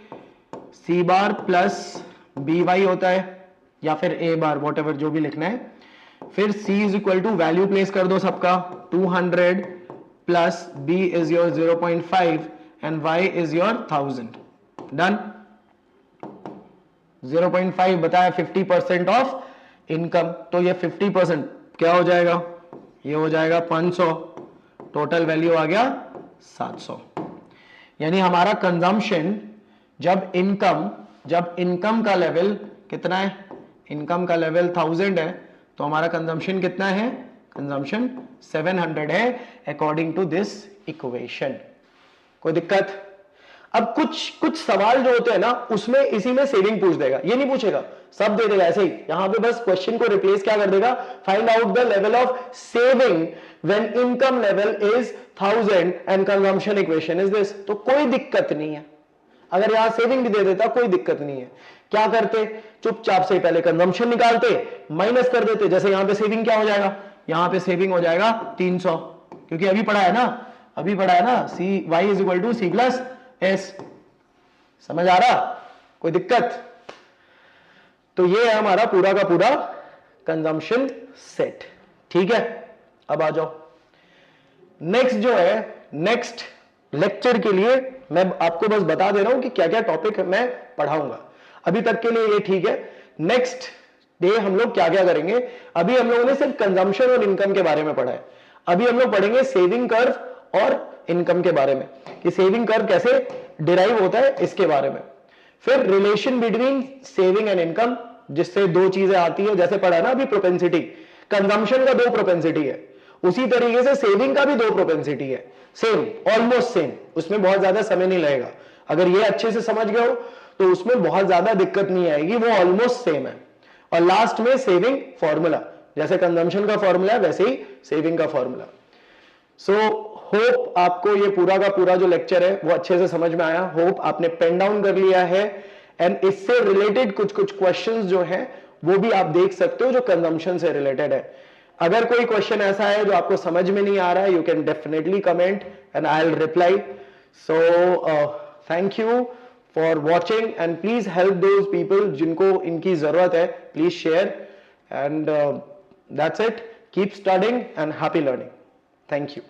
सी बार प्लस बी वाई होता है, या फिर ए बार, वॉट एवर जो भी लिखना है। फिर C is equal to value place कर दो सबका, 200 plus B is your 0.5 and Y is your 1000। Done. 0.5 बताया 50% ऑफ इनकम, तो ये 50% क्या हो जाएगा? ये हो जाएगा 500। टोटल वैल्यू आ गया 700। यानी हमारा कंजम्पशन जब इनकम का लेवल कितना है? इनकम का लेवल 1000 है, तो हमारा कंजम्पशन कितना है? कंजम्पशन 700 है अकॉर्डिंग टू दिस इक्वेशन। कोई दिक्कत? अब कुछ सवाल जो होते हैं ना, उसमें इसी में सेविंग पूछ देगा, ये नहीं पूछेगा, सब दे देगा ऐसे ही। यहां पे बस क्वेश्चन को रिप्लेस क्या कर देगा? Find out the level of saving when income level is 1000 and consumption equation is this. तो कोई दिक्कत नहीं है, अगर यहां सेविंग भी दे देता कोई दिक्कत नहीं है। क्या करते? चुपचाप से पहले कंजम्पशन निकालते, माइनस कर देते। जैसे यहां पे सेविंग क्या हो जाएगा? यहां पे सेविंग हो जाएगा 300, क्योंकि अभी पढ़ा है ना, see Y is equal to C plus S. समझ आ रहा? कोई दिक्कत? तो ये है हमारा पूरा का पूरा कंजम्पशन सेट। ठीक है, अब आ जाओ नेक्स्ट जो है, नेक्स्ट लेक्चर के लिए मैं आपको बस बता दे रहा हूं कि क्या क्या टॉपिक मैं पढ़ाऊंगा। अभी तक के लिए ये ठीक है। नेक्स्ट डे हम लोग क्या क्या करेंगे? अभी हम लोगों ने सिर्फ कंजम्पशन और इनकम के बारे में पढ़ा है। अभी हम लोग पढ़ेंगे सेविंग कर्व और इनकम के बारे में, कि सेविंग कर्व कैसे डिराइव होता है, इसके बारे में। फिर relation between saving and income, जिससे दो चीजें आती है, जैसे पढ़ा ना अभी प्रोपेंसिटी, कंजम्पशन का 2 प्रोपेंसिटी है, उसी तरीके से सेविंग का भी 2 प्रोपेंसिटी है। सेम, ऑलमोस्ट सेम, उसमें बहुत ज्यादा समय नहीं लगेगा। अगर ये अच्छे से समझ गए हो तो उसमें बहुत ज्यादा दिक्कत नहीं आएगी, वो ऑलमोस्ट सेम है। और लास्ट में सेविंग फॉर्मूला, जैसे कंजम्पशन का फॉर्मूला है वैसे ही सेविंग का फॉर्मूला। सो होप आपको ये पूरा का पूरा जो लेक्चर है वो अच्छे से समझ में आया। होप आपने पेन डाउन कर लिया है, एंड इससे रिलेटेड कुछ क्वेश्चंस जो हैं वो भी आप देख सकते हो जो कंजम्पशन से रिलेटेड है। अगर कोई क्वेश्चन ऐसा है जो आपको समझ में नहीं आ रहा है, you can definitely comment and I will reply. So thank you for watching, and please help those people जिनको इनकी जरूरत है, please share, and that's it. Keep studying and happy learning. Thank you.